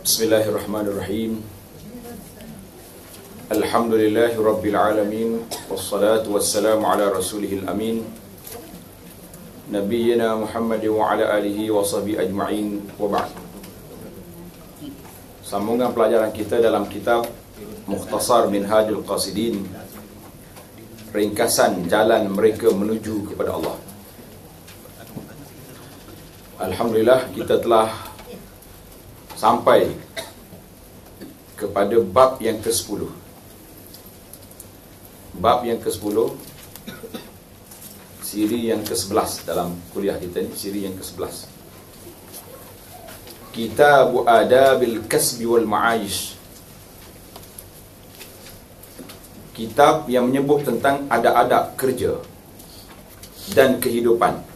Bismillahirrahmanirrahim. Alhamdulillahi Rabbil Alamin. Wassalatu wassalamu ala rasulihil amin, Nabiyyina Muhammad wa ala alihi wa sahbihi ajma'in, wa ba'd. Sambungan pelajaran kita dalam kitab Mukhtasar Minhajul Qasidin, ringkasan jalan mereka menuju kepada Allah. Alhamdulillah, kita telah sampai kepada bab yang ke-10. Bab yang ke-10, siri yang ke-11 dalam kuliah kita ni, siri yang ke-11. Kitab Adabil Kasbi wal Ma'aish. Kitab yang menyebut tentang adab-adab kerja dan kehidupan.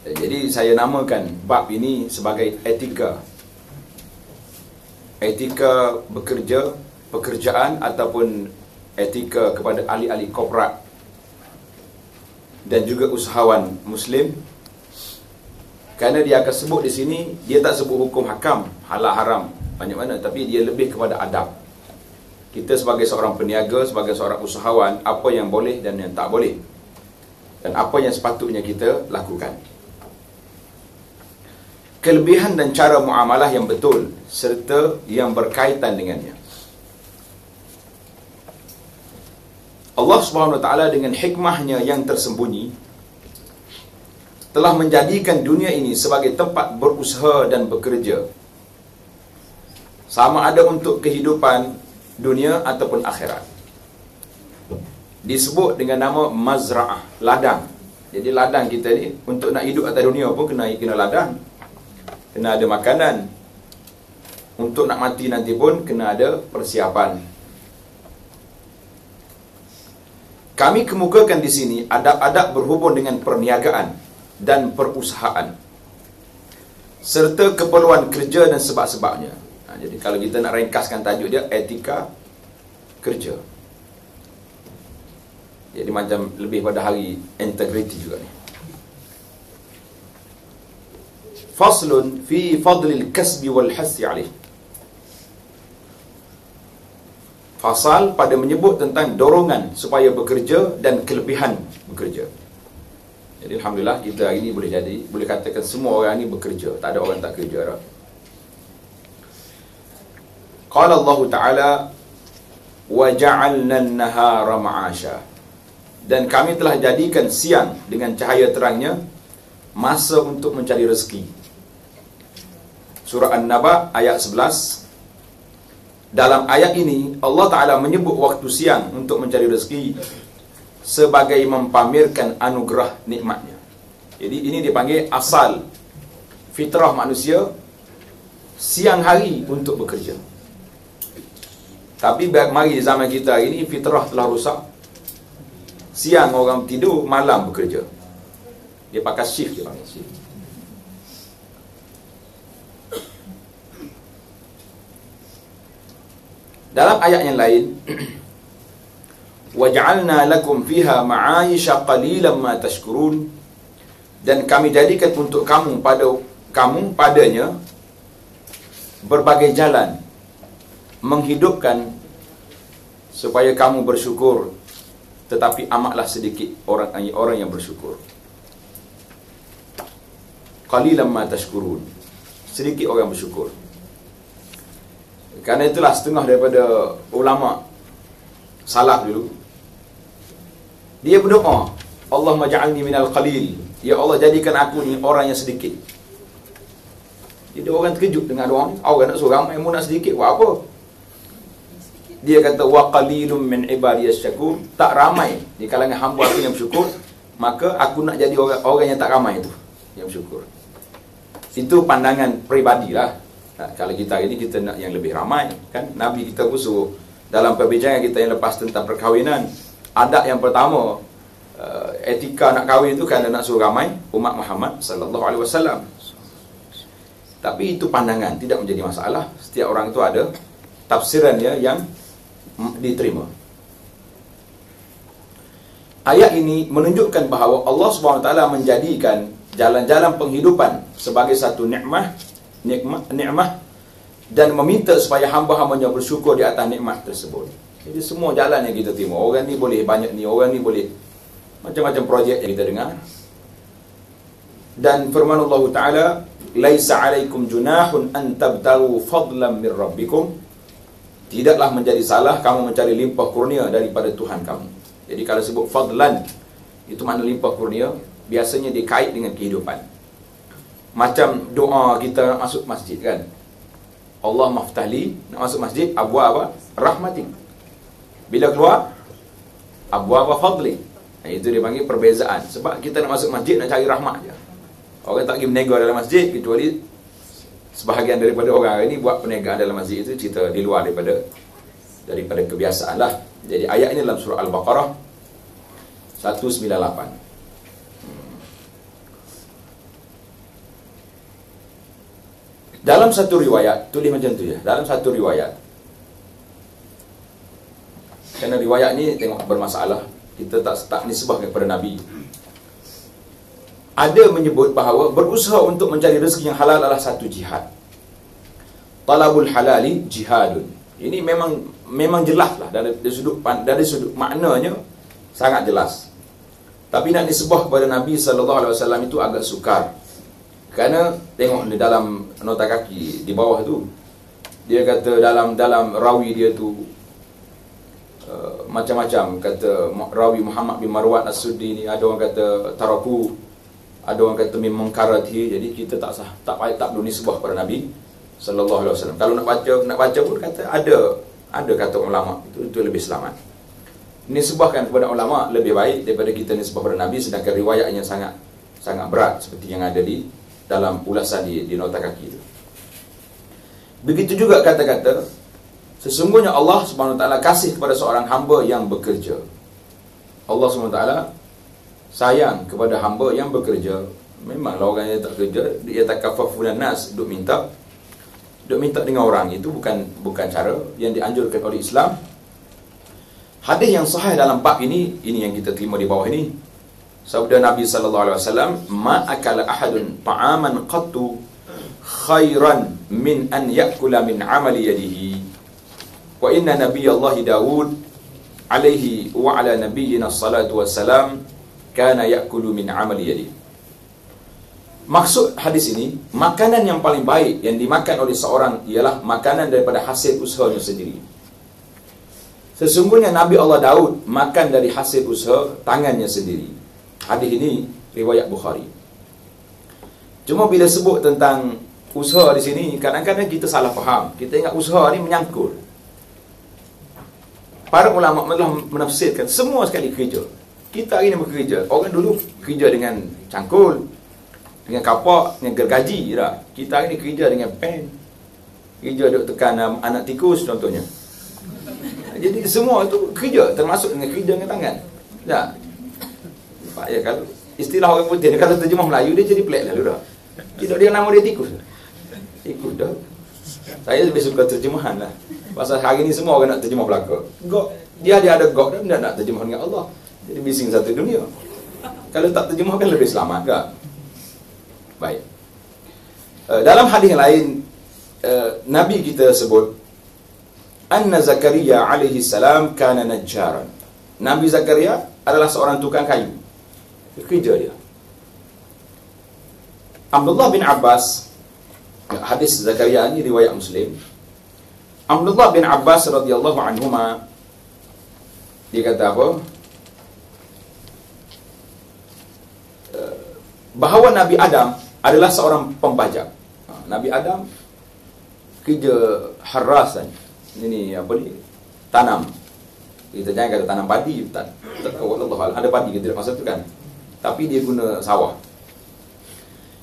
Jadi saya namakan bab ini sebagai etika. Etika bekerja, pekerjaan, ataupun etika kepada ahli-ahli korporat dan juga usahawan Muslim. Kerana dia akan sebut di sini, dia tak sebut hukum hakam, halal haram, banyak mana, tapi dia lebih kepada adab. Kita sebagai seorang peniaga, sebagai seorang usahawan, apa yang boleh dan yang tak boleh, dan apa yang sepatutnya kita lakukan. Kelebihan dan cara muamalah yang betul serta yang berkaitan dengannya. Allah Subhanahu Wa Taala dengan hikmahnya yang tersembunyi telah menjadikan dunia ini sebagai tempat berusaha dan bekerja, sama ada untuk kehidupan dunia ataupun akhirat. Disebut dengan nama mazra'ah, ladang. Jadi ladang kita ni untuk nak hidup atas dunia pun kena ladang. Kena ada makanan. Untuk nak mati nanti pun kena ada persiapan. Kami kemukakan di sini adab-adab berhubung dengan perniagaan dan perusahaan serta keperluan kerja dan sebab-sebabnya. Jadi kalau kita nak ringkaskan tajuk dia, etika kerja. Jadi macam lebih pada hari integriti juga ni. Faslun fi fadlil kasbi wal hassi alaih. Fasal pada menyebut tentang dorongan supaya bekerja dan kelebihan bekerja. Jadi alhamdulillah kita hari ini boleh katakan semua orang ni bekerja, tak ada orang tak kerja dah. Qala Allah Ta'ala wa ja'alna an-nahara ma'asha. Dan kami telah jadikan siang dengan cahaya terangnya masa untuk mencari rezeki. Surah An-Naba ayat 11. Dalam ayat ini Allah Ta'ala menyebut waktu siang untuk mencari rezeki sebagai mempamerkan anugerah nikmatnya. Jadi ini dipanggil asal fitrah manusia, siang hari untuk bekerja. Tapi mari zaman kita hari ini fitrah telah rusak. Siang orang tidur, malam bekerja. Dia pakai shift, dia panggil shift. Dalam ayat yang lain, وَجَعَلْنَا لَكُمْ فِيهَا مَعَايِشَ قَلِيلًا مَا تَشْكُرُونَ. Dan kami jadikan untuk kamu padanya berbagai jalan menghidupkan supaya kamu bersyukur, tetapi amatlah sedikit orang yang bersyukur. Qalilan ma tashkurun, sedikit orang bersyukur. Kerana itulah setengah daripada ulama salaf dulu, dia berdoa, Allahumma ja'alni minal qalil, ya Allah jadikan aku ni orang yang sedikit. Jadi orang terkejut dengan doa ni, orang nak suruh ramai, mu nak sedikit buat apa? Dia kata wa qalilum min ibadiyas syakur, tak ramai di kalangan hamba aku yang bersyukur, maka aku nak jadi orang yang tak ramai itu yang bersyukur. Itu pandangan peribadilah. Kalau kita hari ini kita nak yang lebih ramai, kan Nabi kita pun suruh dalam perbincangan kita yang lepas tentang perkahwinan, adab yang pertama, etika nak kahwin itu kerana nak suruh ramai umat Muhammad sallallahu alaihi wasallam. Tapi itu pandangan, tidak menjadi masalah. Setiap orang itu ada tafsirannya yang diterima. Ayat ini menunjukkan bahawa Allah SWT menjadikan jalan-jalan penghidupan sebagai satu nikmah dan meminta supaya hamba-hambanya bersyukur di atas nikmat tersebut. Jadi semua jalan yang kita terima, orang ni boleh banyak ni, orang ni boleh macam-macam projek yang kita dengar. Dan firman Allah Ta'ala, laisa alaikum junahun an tabtagu fadlan min rabbikum, tidaklah menjadi salah kamu mencari limpah kurnia daripada Tuhan kamu. Jadi kalau sebut fadlan, itu makna limpah kurnia, biasanya dikait dengan kehidupan. Macam doa kita nak masuk masjid kan, Allah maftahli, nak masuk masjid, abwa apa? Rahmati. Bila keluar, abwa apa? Fadli. Itu dia panggil perbezaan. Sebab kita nak masuk masjid, nak cari rahmat je. Orang tak pergi berniaga dalam masjid, kecuali sebahagian daripada orang ini buat perniagaan dalam masjid. Itu cerita di luar daripada kebiasaan lah. Jadi ayat ini dalam surah Al-Baqarah 198. Dalam satu riwayat, tulis macam tu ya. Dalam satu riwayat, kerana riwayat ni tengok bermasalah, kita tak nisbah kepada Nabi. Ada menyebut bahawa berusaha untuk mencari rezeki yang halal adalah satu jihad. Talabul halali jihadun. Ini memang jelas lah dari sudut maknanya sangat jelas. Tapi nak disebut kepada Nabi SAW itu agak sukar. Kerana tengok ni dalam nota kaki di bawah tu, dia kata dalam rawi dia tu macam-macam. Kata rawi Muhammad bin Marwan As-Suddi ni, ada orang kata taraku, ada orang kata memang karati. Jadi kita tak perlu nisbah kepada Nabi sallallahu alaihi wasallam. Kalau nak baca pun kata ada kata ulama, itu lebih selamat. Nisbahkan kepada ulama lebih baik daripada kita nisbah kepada Nabi, sedangkan riwayatnya sangat berat seperti yang ada di dalam ulasan di nota kaki itu. Begitu juga kata-kata sesungguhnya Allah Subhanahu Wa Taala kasih kepada seorang hamba yang bekerja. Allah Subhanahu Wa Taala sayang kepada hamba yang bekerja. Memanglah orang yang tak kerja, dia takaffafunan nas, duk minta dengan orang, itu bukan cara yang dianjurkan oleh Islam. Hadis yang sahih dalam bab ini yang kita terima di bawah ini, sabda Nabi sallallahu alaihi wasallam, ma akala ahadun ta'aman qattu khairan min an ya'kula min amali yadihi wa inna nabiyallahi Daud alaihi wa ala nabiyyina salatu wassalam kana ya'kulu min amali yadihi. Maksud hadis ini, makanan yang paling baik yang dimakan oleh seorang ialah makanan daripada hasil usahanya sendiri. Sesungguhnya Nabi Allah Daud makan dari hasil usaha tangannya sendiri. Hadis ini riwayat Bukhari. Cuma bila sebut tentang usaha di sini, kadang-kadang kita salah faham. Kita ingat usaha ni menyangkul. Para ulama telah menafsirkan semua sekali kerja. Kita hari ini bekerja. Orang dulu kerja dengan cangkul, dengan kapak, dengan gergaji dah. Kita hari ni kerja dengan pen, kerja duk tekan anak tikus contohnya. Jadi semua itu kerja, termasuk dengan kerja dengan tangan. Tak? Nampak ya, kalau istilah orang putih, kalau terjemah Melayu dia jadi pelik lalu dah. Tidak, dia nama dia tikus. Tikus dah. Saya lebih suka terjemahan lah. Pasal hari ni semua orang nak terjemah belaka. Dia ada gok dan dia nak terjemah dengan Allah. Jadi bising satu dunia. Kalau tak terjemah kan lebih selamat tak? Baik. Dalam hadis yang lain, Nabi kita sebut anna Zakaria alaihi salam kana najjaran. Nabi Zakaria adalah seorang tukang kayu. Kerja dia. Abdullah bin Abbas, hadis Zakaria ini riwayat Muslim. Abdullah bin Abbas radhiyallahu anhuma, dia kata apa? Bahawa Nabi Adam adalah seorang pembajak. Nabi Adam kerja harasan. Ini apa ni? Tanam. Kita jangan kata tanam padi, tak tahu Allah ada padi ke tidak masa tu kan. Tapi dia guna sawah.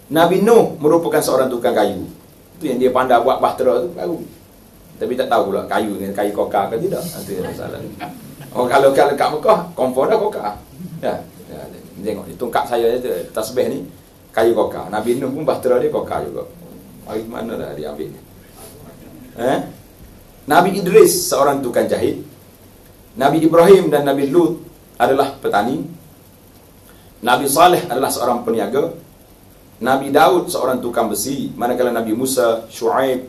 Nabi Nuh merupakan seorang tukang kayu. Itu yang dia pandai buat bahtera tu baru. Tapi tak tahu pula kayu dengan kayu kokar ke tidak. Itu yang masalah. Oh, kalau kat Mekah, kompor dah kokar. Ya. Tengok ni tongkat saya tu tasbih ni kayu kokar. Nabi Nuh pun bahtera dia kokar juga. Mari mana dah dia ambil. Nabi Idris seorang tukang jahit. Nabi Ibrahim dan Nabi Lut adalah petani. Nabi Saleh adalah seorang peniaga, Nabi Daud seorang tukang besi, manakala Nabi Musa, Shu'aib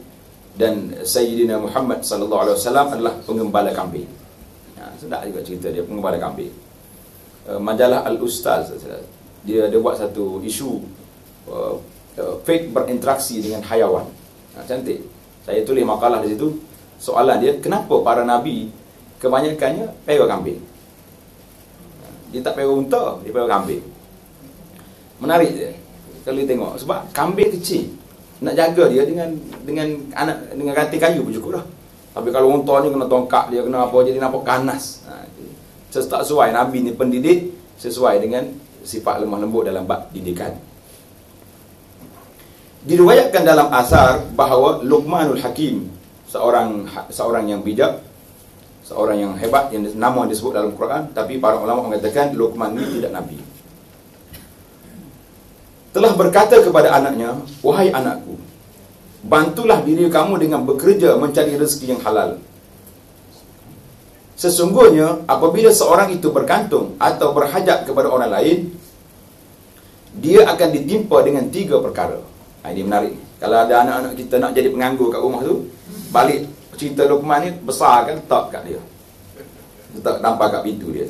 dan Sayyidina Muhammad sallallahu alaihi wasallam adalah pengembala kambing. Sedap juga cerita dia, pengembala kambing. Majalah Al-Ustaz, dia buat satu isu fake berinteraksi dengan hayawan. Cantik. Saya tulis makalah di situ. Soalan dia, kenapa para nabi kebanyakannya pelihara kambing? Dia tak pelihara unta, dia pelihara kambing. Menarik dia kalau dia tengok, sebab kambing kecil, nak jaga dia dengan ranting kayu pun cukup dah. Tapi kalau unta ni kena tongkat dia, kena apa, jadi nampak ganas. Tak sesuai. Nabi ni pendidik sesuai dengan sifat lemah lembut dalam bab didikan. Diriwayatkan dalam asar bahawa Luqmanul Hakim, seorang yang bijak, seorang yang hebat, yang nama disebut dalam Quran, tapi para ulama mengatakan Luqman ini tidak nabi, telah berkata kepada anaknya, wahai anakku, bantulah diri kamu dengan bekerja mencari rezeki yang halal. Sesungguhnya apabila seorang itu bergantung atau berhajat kepada orang lain, dia akan ditimpa dengan 3 perkara. Ini menarik. Kalau ada anak-anak kita nak jadi penganggur kat rumah tu, balik cerita Luqman ni, besar kan, letak kat dia, letak tampar kat pintu dia.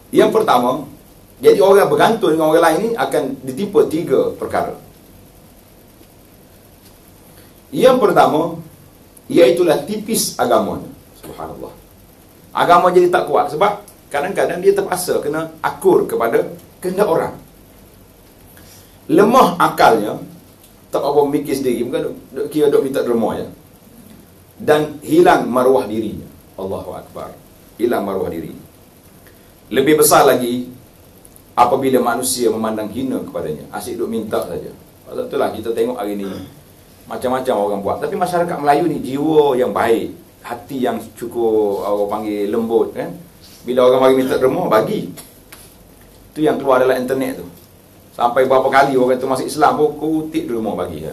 Yang pertama, jadi orang bergantung dengan orang lain ni akan ditimpa 3 perkara. Yang pertama, iaitulah tipis agamanya. Subhanallah. Agama jadi tak kuat sebab kadang-kadang dia terpaksa kena akur kepada kehendak orang. Lemah akalnya, tak apa mikir sendiri, bukan kira duk minta derma je. Dan hilang maruah dirinya. Allahu Akbar. Hilang maruah diri. Lebih besar lagi apabila manusia memandang hina kepadanya, asyik duk minta saja. Sebab itulah kita tengok hari ni macam-macam orang buat. Tapi masyarakat Melayu ni jiwa yang baik, hati yang cukup, orang panggil lembut kan. Bila orang bagi minta derma, bagi. Itu yang keluar dalam internet tu. Sampai berapa kali orang tu masuk Islam pun kutip derma bagi.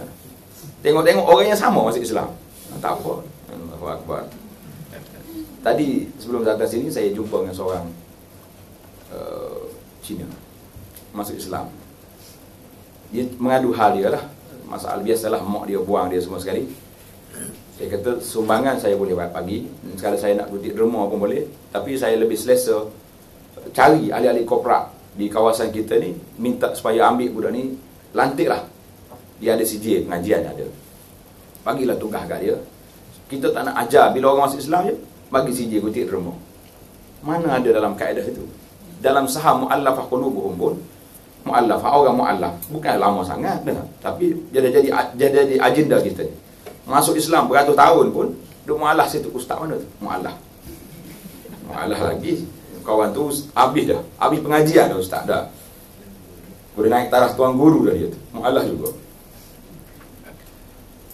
Tengok-tengok orang yang sama masuk Islam. Tak apa. Allahu Akbar. Tadi sebelum datang sini saya jumpa dengan seorang Cina masuk Islam. Dia mengadu hal dia lah. Masalah biasalah, mak dia buang dia semua sekali. Saya kata sumbangan saya boleh buat pagi, sekali saya nak kutip derma pun boleh. Tapi saya lebih selesa cari ahli-ahli korporat di kawasan kita ni, minta supaya ambil budak ni, lantik lah. Dia ada CJ, pengajian ada, bagilah tugas kat dia. Kita tak nak ajar bila orang masuk Islam je bagi CJ kutip derma. Mana ada dalam kaedah itu. Dalam saham mu'allafah qulubuhum pun, mu'allafah, orang mu'allaf bukan lama sangat dah, tapi jadi agenda kita. Masuk Islam beratus tahun pun duk mu'allaf situ. Ustaz mana tu? Mu'allaf lagi. Kawan tu habis dah, habis pengajian dah ustaz dah. Boleh naik taraf tuan guru dah dia tu. Mu'allaf juga.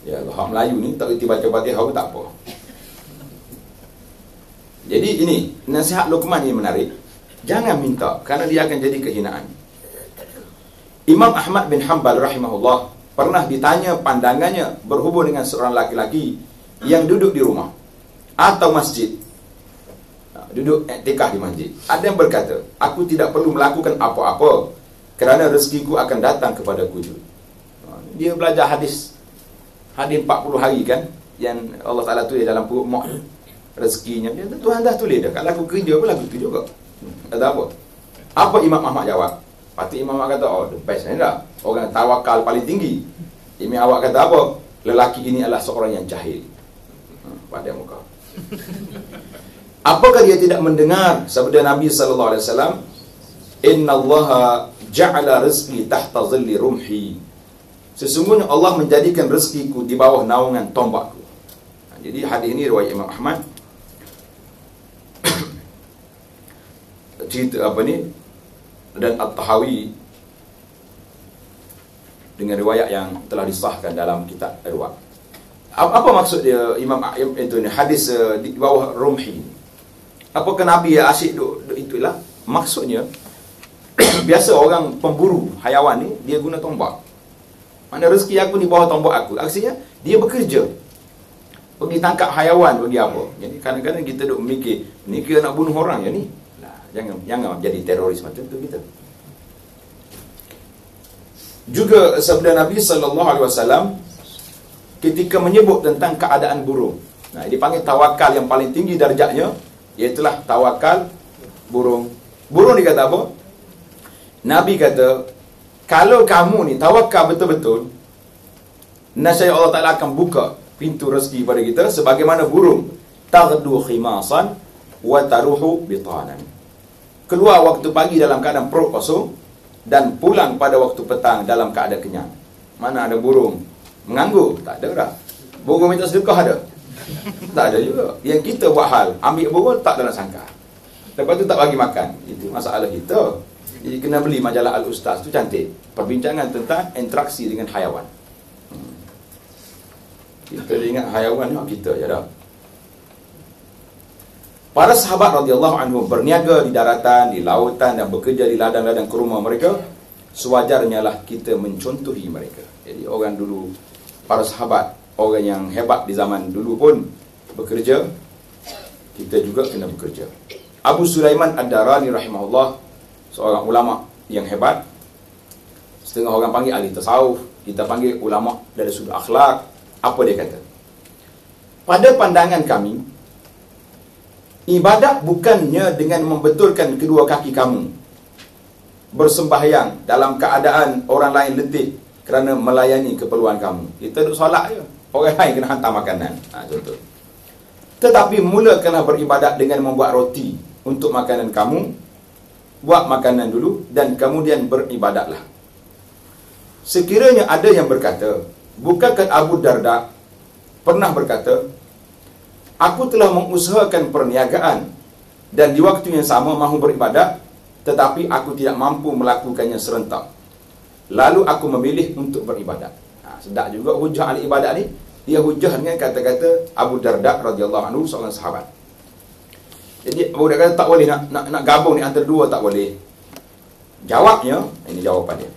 Ya Allah, hak Melayu ni tak reti baca Fatihah pun tak apa. Jadi ini nasihat Luqman ni menarik. Jangan minta, kerana dia akan jadi kehinaan. Imam Ahmad bin Hanbal rahimahullah pernah ditanya pandangannya berhubung dengan seorang laki-laki yang duduk di rumah atau masjid, duduk iktikaf di masjid. Ada yang berkata, aku tidak perlu melakukan apa-apa kerana rezekiku akan datang kepadaku juga. Dia belajar hadis 40 hari kan, yang Allah Ta'ala tulis dalam perut mak rezekinya. Dia kata, Tuhan dah tulis dah, kalau aku kerja pun lagu tu juga. Kata apa? Apa Imam Ahmad jawab? Patut Imam Ahmad kata, oh the best ni dah, orang tawakal paling tinggi. Imam Ahmad kata apa? Lelaki ini adalah seorang yang jahil. Pada muka. Apakah dia tidak mendengar sabda Nabi sallallahu alaihi wasallam, innallaha ja'ala rizqi tahta dhilli rumhi. Sesungguhnya Allah menjadikan rezekiku di bawah naungan tombakku. Jadi hadis ini riwayat Imam Ahmad. Cerita apa ni, dan At-Tahawi dengan riwayat yang telah disahkan dalam kitab Irwa. Apa maksud dia Imam itu ni hadis di bawah rumhi? Apakah Nabi asyik duk itulah? Maksudnya biasa orang pemburu hayawan ni dia guna tombak. Mana rezeki aku di bawah tombak aku. Aksinya dia bekerja, pergi tangkap hayawan, pergi apa. Jadi kadang-kadang kita duk mikir, ni kira nak bunuh orang je ni. Jangan jadi teroris macam tu kita. Juga sabda Nabi sallallahu alaihi wasallam ketika menyebut tentang keadaan burung. Nah, dipanggil tawakal yang paling tinggi darjatnya, iaitulah tawakal burung. Burung dikata apa? Nabi kata, kalau kamu ni tawakal betul-betul, nasya Allah Ta'ala akan buka pintu rezeki pada kita sebagaimana burung taghdu khimasan wa taruhu bitanan. Keluar waktu pagi dalam keadaan perut kosong dan pulang pada waktu petang dalam keadaan kenyang. Mana ada burung menganggur? Tak ada dah. Burung minta sedekah ada? Tak ada juga. Yang kita buat hal, ambil burung tak dalam sangkar, lepas tu tak bagi makan. Itu masalah kita. Jadi kena beli majalah Al-Ustaz tu, cantik. Perbincangan tentang interaksi dengan hayawan. Kita ingat hayawan ni kita je dah. Para sahabat radhiyallahu anhum berniaga di daratan, di lautan dan bekerja di ladang-ladang kurma mereka. Sewajarnya lah kita mencontohi mereka. Jadi orang dulu, para sahabat, orang yang hebat di zaman dulu pun bekerja, kita juga kena bekerja. Abu Sulaiman Ad-Darani rahimahullah, seorang ulama yang hebat. Setengah orang panggil ahli tasawuf, kita panggil ulama dari sudut akhlak. Apa dia kata? Pada pandangan kami, ibadat bukannya dengan membetulkan kedua kaki kamu bersembahyang dalam keadaan orang lain letih kerana melayani keperluan kamu. Kita duduk solat je, orang lain kena hantar makanan. Contoh. Tetapi mulakanlah beribadat dengan membuat roti untuk makanan kamu. Buat makanan dulu dan kemudian beribadatlah. Sekiranya ada yang berkata, bukankah Abu Darda pernah berkata, aku telah mengusahakan perniagaan dan di waktu yang sama mahu beribadat, tetapi aku tidak mampu melakukannya serentak. Lalu aku memilih untuk beribadat. Sedap juga hujah ahli ibadat ni. Dia hujah dengan kata-kata Abu Darda radhiyallahu anhu, seorang sahabat. Jadi Abu Darda kata tak boleh nak gabung ni antara dua, tak boleh. Jawabnya, ini jawapan dia.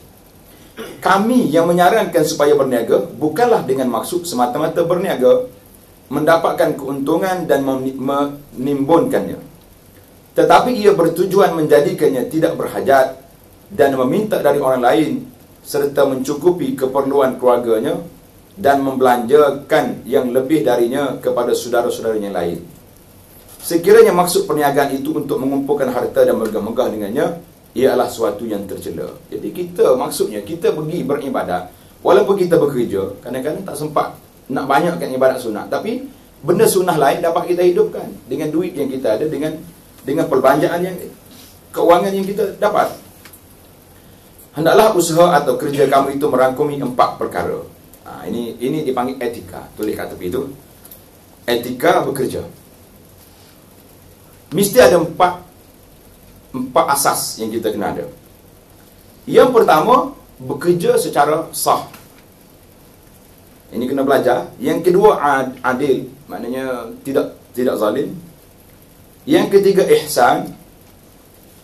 Kami yang menyarankan supaya berniaga bukanlah dengan maksud semata-mata berniaga mendapatkan keuntungan dan menimbunkannya, tetapi ia bertujuan menjadikannya tidak berhajat dan meminta dari orang lain serta mencukupi keperluan keluarganya dan membelanjakan yang lebih darinya kepada saudara-saudaranya lain. Sekiranya maksud perniagaan itu untuk mengumpulkan harta dan megah-megah dengannya, ialah suatu yang tercela. Jadi kita, maksudnya kita pergi beribadat, walaupun kita bekerja, kadang-kadang tak sempat nak banyakkan ibadat sunat, tapi benda sunnah lain dapat kita hidupkan dengan duit yang kita ada, dengan perbelanjaan yang, keuangan yang kita dapat. Hendaklah usaha atau kerja kamu itu merangkumi 4 perkara. Ini dipanggil etika. Tulis kat tepi itu. Etika bekerja. Mesti ada 4 asas yang kita kena ada. Yang pertama, bekerja secara sah. Ini kena belajar. Yang kedua, adil, maknanya tidak zalim. Yang ketiga, ihsan.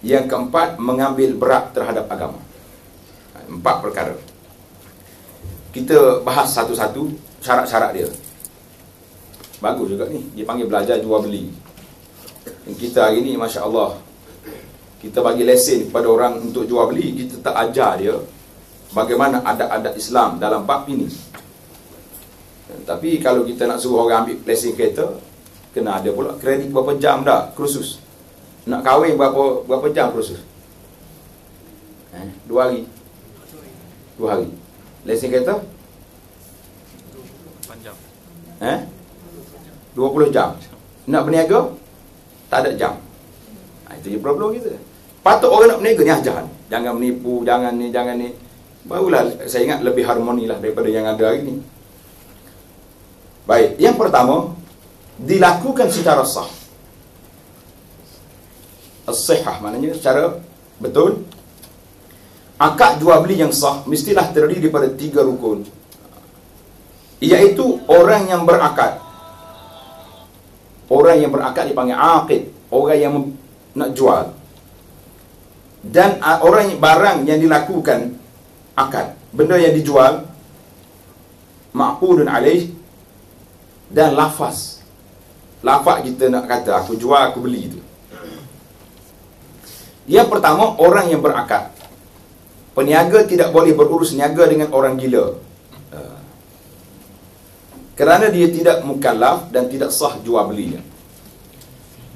Yang keempat, mengambil berat terhadap agama. 4 perkara. Kita bahas satu-satu syarat-syarat dia. Bagus juga ni, dia panggil belajar jual beli. Kita hari ni, Masya Allah, kita bagi lesen kepada orang untuk jual beli, kita tak ajar dia bagaimana adat-adat Islam dalam bab ini. Tapi kalau kita nak suruh orang ambil lesen kereta, kena ada pula kredit berapa jam dah kursus. Nak kahwin berapa jam kursus? 2 hari. 2 hari. Lesen kereta? 8 jam. 20 jam. Nak berniaga? Tak ada jam. Itu je problem kita. Patut orang nak berniaga ni ajar. Jangan menipu, jangan ni. Barulah saya ingat lebih harmoni lah daripada yang ada hari ni. Baik, yang pertama, dilakukan secara sah. As-sihah maknanya secara betul. Akad jual beli yang sah mestilah terdiri daripada 3 rukun, iaitu orang yang berakad. Orang yang berakad dipanggil aqid, orang yang nak jual. Dan barang yang dilakukan akad, benda yang dijual, ma'qudun alaih, dan lafaz kita nak kata aku jual, aku beli itu. Yang pertama, orang yang berakad. Peniaga tidak boleh berurus niaga dengan orang gila, kerana dia tidak mukallaf dan tidak sah jual belinya.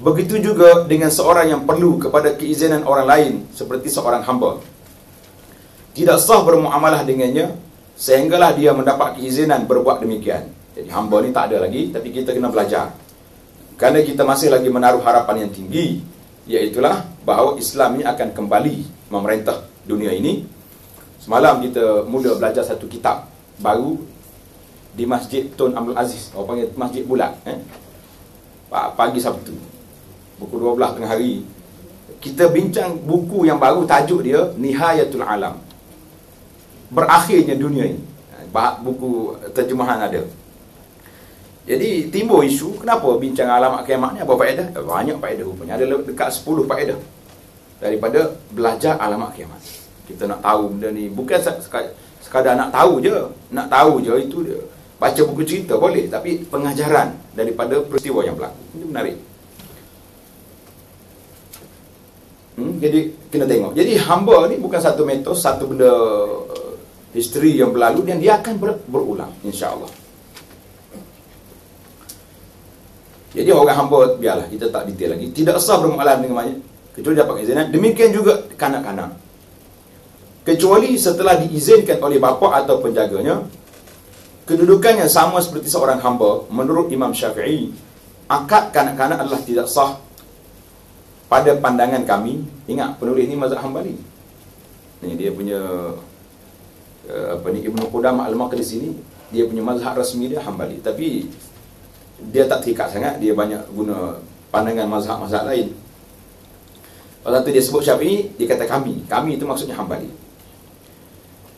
Begitu juga dengan seorang yang perlu kepada keizinan orang lain, seperti seorang hamba. Tidak sah bermuamalah dengannya sehinggalah dia mendapat keizinan berbuat demikian. Jadi hamba ni tak ada lagi, tapi kita kena belajar. Kerana kita masih lagi menaruh harapan yang tinggi, iaitulah bahawa Islam ini akan kembali memerintah dunia ini. Semalam kita mula belajar satu kitab baru di Masjid Tun Abdul Aziz, orang panggil Masjid Bulat, pagi Sabtu, pukul 12 tengah hari. Kita bincang buku yang baru, tajuk dia Nihayatul Alam, berakhirnya dunia ini. Buku terjemahan ada. Jadi timbul isu, kenapa bincang alamat kiamat ni, apa faedah? Banyak faedah rupanya, ada dekat 10 faedah daripada belajar alamat kiamat. Kita nak tahu benda ni, bukan sekadar nak tahu je. Nak tahu je itu dia. Baca buku cerita boleh, tapi pengajaran daripada peristiwa yang berlaku. Itu menarik. Jadi kena tengok. Jadi hamba ni bukan satu mitos, satu benda history yang berlalu, dan dia akan berulang, insya-Allah. Jadi orang hamba, biarlah kita tak detail lagi, tidak sah bermuamalah dengan mayit kecuali dapat izinan. Demikian juga kanak-kanak, kecuali setelah diizinkan oleh bapa atau penjaganya. Kedudukannya sama seperti seorang hamba. Menurut Imam Syafi'i, akad kanak-kanak adalah tidak sah pada pandangan kami. Ingat, penulis ni mazhab Hambali. Ni dia punya Ibnu Qudamah Al-Maqdisi ni, dia punya mazhab rasmi dia Hambali, tapi dia tak terikat sangat, dia banyak guna pandangan mazhab-mazhab lain. Lepas tu dia sebut Syafi'i, dia kata kami itu maksudnya Hambali.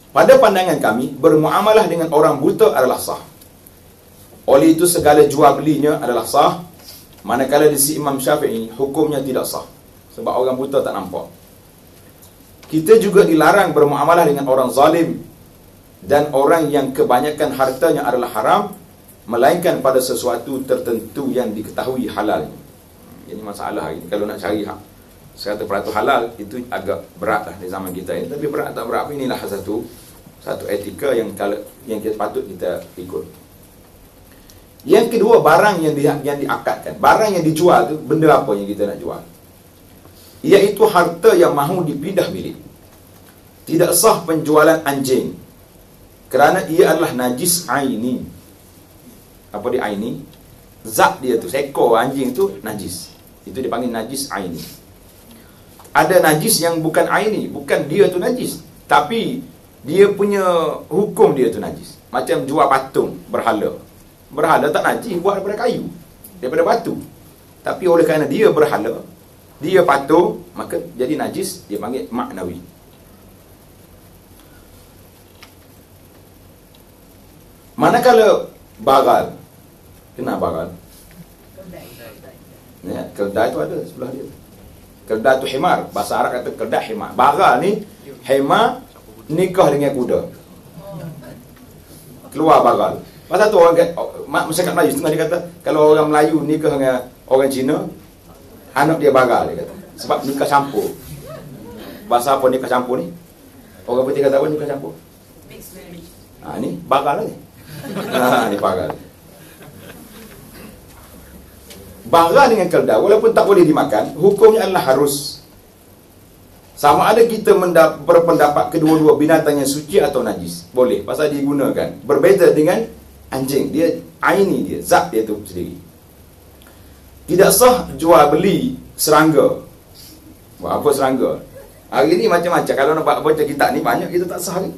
Pada pandangan kami, bermuamalah dengan orang buta adalah sah. Oleh itu segala jual belinya adalah sah. Manakala di sisi Imam Syafi'i, hukumnya tidak sah, sebab orang buta tak nampak. Kita juga dilarang bermuamalah dengan orang zalim dan orang yang kebanyakan hartanya adalah haram, melainkan pada sesuatu tertentu yang diketahui halalnya. Ini masalah hari ini. Kalau nak cari 100% halal, itu agak berat lah di zaman kita ini. Tapi berat tak berat, inilah satu etika yang kita patut kita ikut. Yang kedua, barang yang diakadkan. Barang yang dijual tu, benda apa yang kita nak jual? Iaitu harta yang mahu dipindah milik. Tidak sah penjualan anjing, kerana ia adalah najis aini. Apa dia aini? Zat dia tu, seekor anjing tu najis. Itu dipanggil najis aini. Ada najis yang bukan aini, bukan dia tu najis, tapi dia punya hukum dia tu najis. Macam jual patung berhala. Berhala tak najis, buat daripada kayu, daripada batu. Tapi oleh kerana dia berhala, dia patung, maka jadi najis, dia panggil maknawi. Manakala bagal, kenal bagal? Ya, keldai tu ada sebelah dia. Keldai tu himar, bahasa Arab kata keldai himar. Bagal ni himar nikah dengan kuda. Keluar bagal. Pasal tu orang masyarakat Melayu setengah dia kata, kalau orang Melayu nikah dengan orang Cina, anak dia bagal, dia kata. Sebab nikah campur. Bahasa apa nikah campur ni? Orang putih kata apa nikah campur? Mixed marriage. Ni bagal ni. Ni bagal. Bagal dengan keldai, walaupun tak boleh dimakan, hukumnya adalah harus. Sama ada kita berpendapat kedua-dua binatang yang suci atau najis, boleh, pasal digunakan. Berbeza dengan anjing, dia aini dia, zat dia tu sendiri. Tidak sah jual beli serangga. Buat apa serangga? Hari ni macam-macam. Kalau nak baca kitab ni, banyak kita tak sah ni.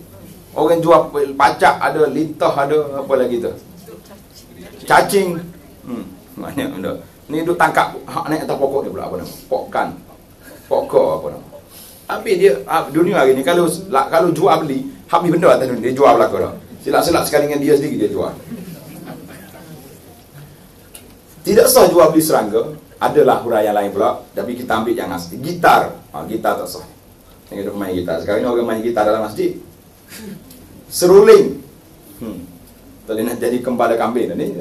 Orang jual pacak, ada lintah, ada apa lagi tu, cacing. Banyak benda. Ni duk tangkap hak naik atas pokok dia pula, apa nama? Pokok apa nama? Habis dia dunia hari ni, kalau jual beli, habis benda atas dunia, dia jual belaka dah. Silap-silap sekali dengan dia sendiri dia jual. Tidak sah jual beli serangga. Adalah huraian lain pula, tapi kita ambil yang asli. Gitar, gitar tak sah. Yang duk main gitar. Sekarang ni orang main gitar dalam masjid. Seruling. Tadi nak jadi kembala kambing ni.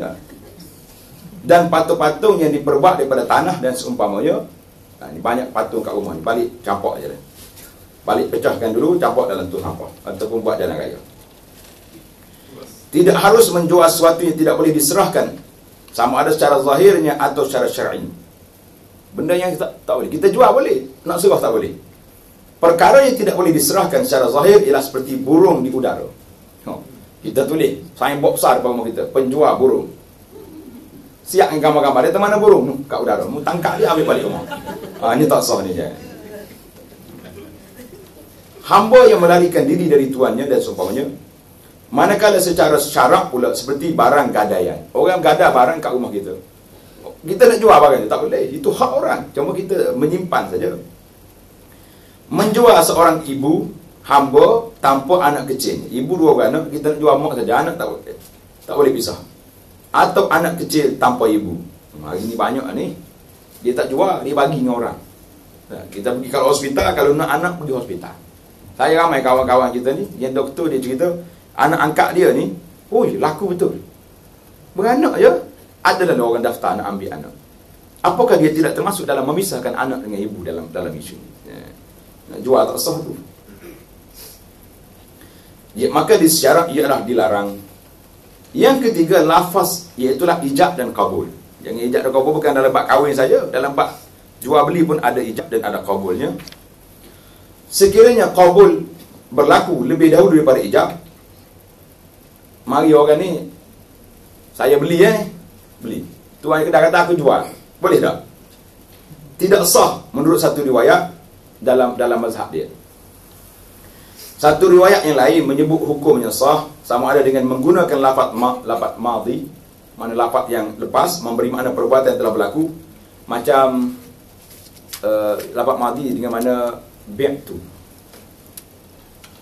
Dan patung-patung yang diperbuat daripada tanah dan seumpamanya, Ni banyak patung kat rumah ni, balik campak je lah. Balik pecahkan dulu, campak dalam tong sampah ataupun buat jalan raya. Tidak harus menjual sesuatu yang tidak boleh diserahkan, sama ada secara zahirnya atau secara syar'i. Benda yang kita tak boleh, kita jual boleh, nak serah tak boleh. Perkara yang tidak boleh diserahkan secara zahir ialah seperti burung di udara. Kita tulis signboard besar depan rumah kita, penjual burung. Siap dengan gambar-gambar dia, mana burung kat udara, mu tangkap dia ambil balik rumah. Ini tak sah ni je. Hamba yang melarikan diri dari tuannya dan seumpamanya, manakala secara syarak pula seperti barang gadaian. Orang gadah barang kat rumah kita, kita nak jual barang itu tak boleh, itu hak orang, cuma kita menyimpan saja. Menjual seorang ibu hamba tanpa anak kecil, ibu dua anak, kita nak jual mak saja, anak tak boleh pisah. Atau anak kecil tanpa ibu. Hari ni banyak ni, dia tak jual, dia bagi dengan orang. Kita pergi kalau hospital, kalau nak anak pergi hospital. Saya ramai kawan-kawan kita ni, yang doktor dia cerita, anak angkat dia ni, laku betul, beranak je. Adalah orang daftar nak ambil anak. Apakah dia tidak termasuk dalam memisahkan anak dengan ibu dalam isu ni? Nak jual tak sah tu. Maka di syarak ialah dilarang. Yang ketiga, lafaz, iaitulah ijab dan kabul. Yang ijab dan kabul bukan dalam bab kahwin saja, dalam bab jual beli pun ada ijab dan ada kabulnya. Sekiranya kabul berlaku lebih dahulu daripada ijab, mari orang ni, saya beli beli. Tuan kedai kata aku jual. Boleh tak? Tidak sah menurut satu riwayat dalam mazhab dia. Satu riwayat yang lain menyebut hukumnya sah, sama ada dengan menggunakan lafaz madhi, mana lafaz yang lepas memberi makna perbuatan yang telah berlaku, macam lafaz madhi dengan mana bi'tu,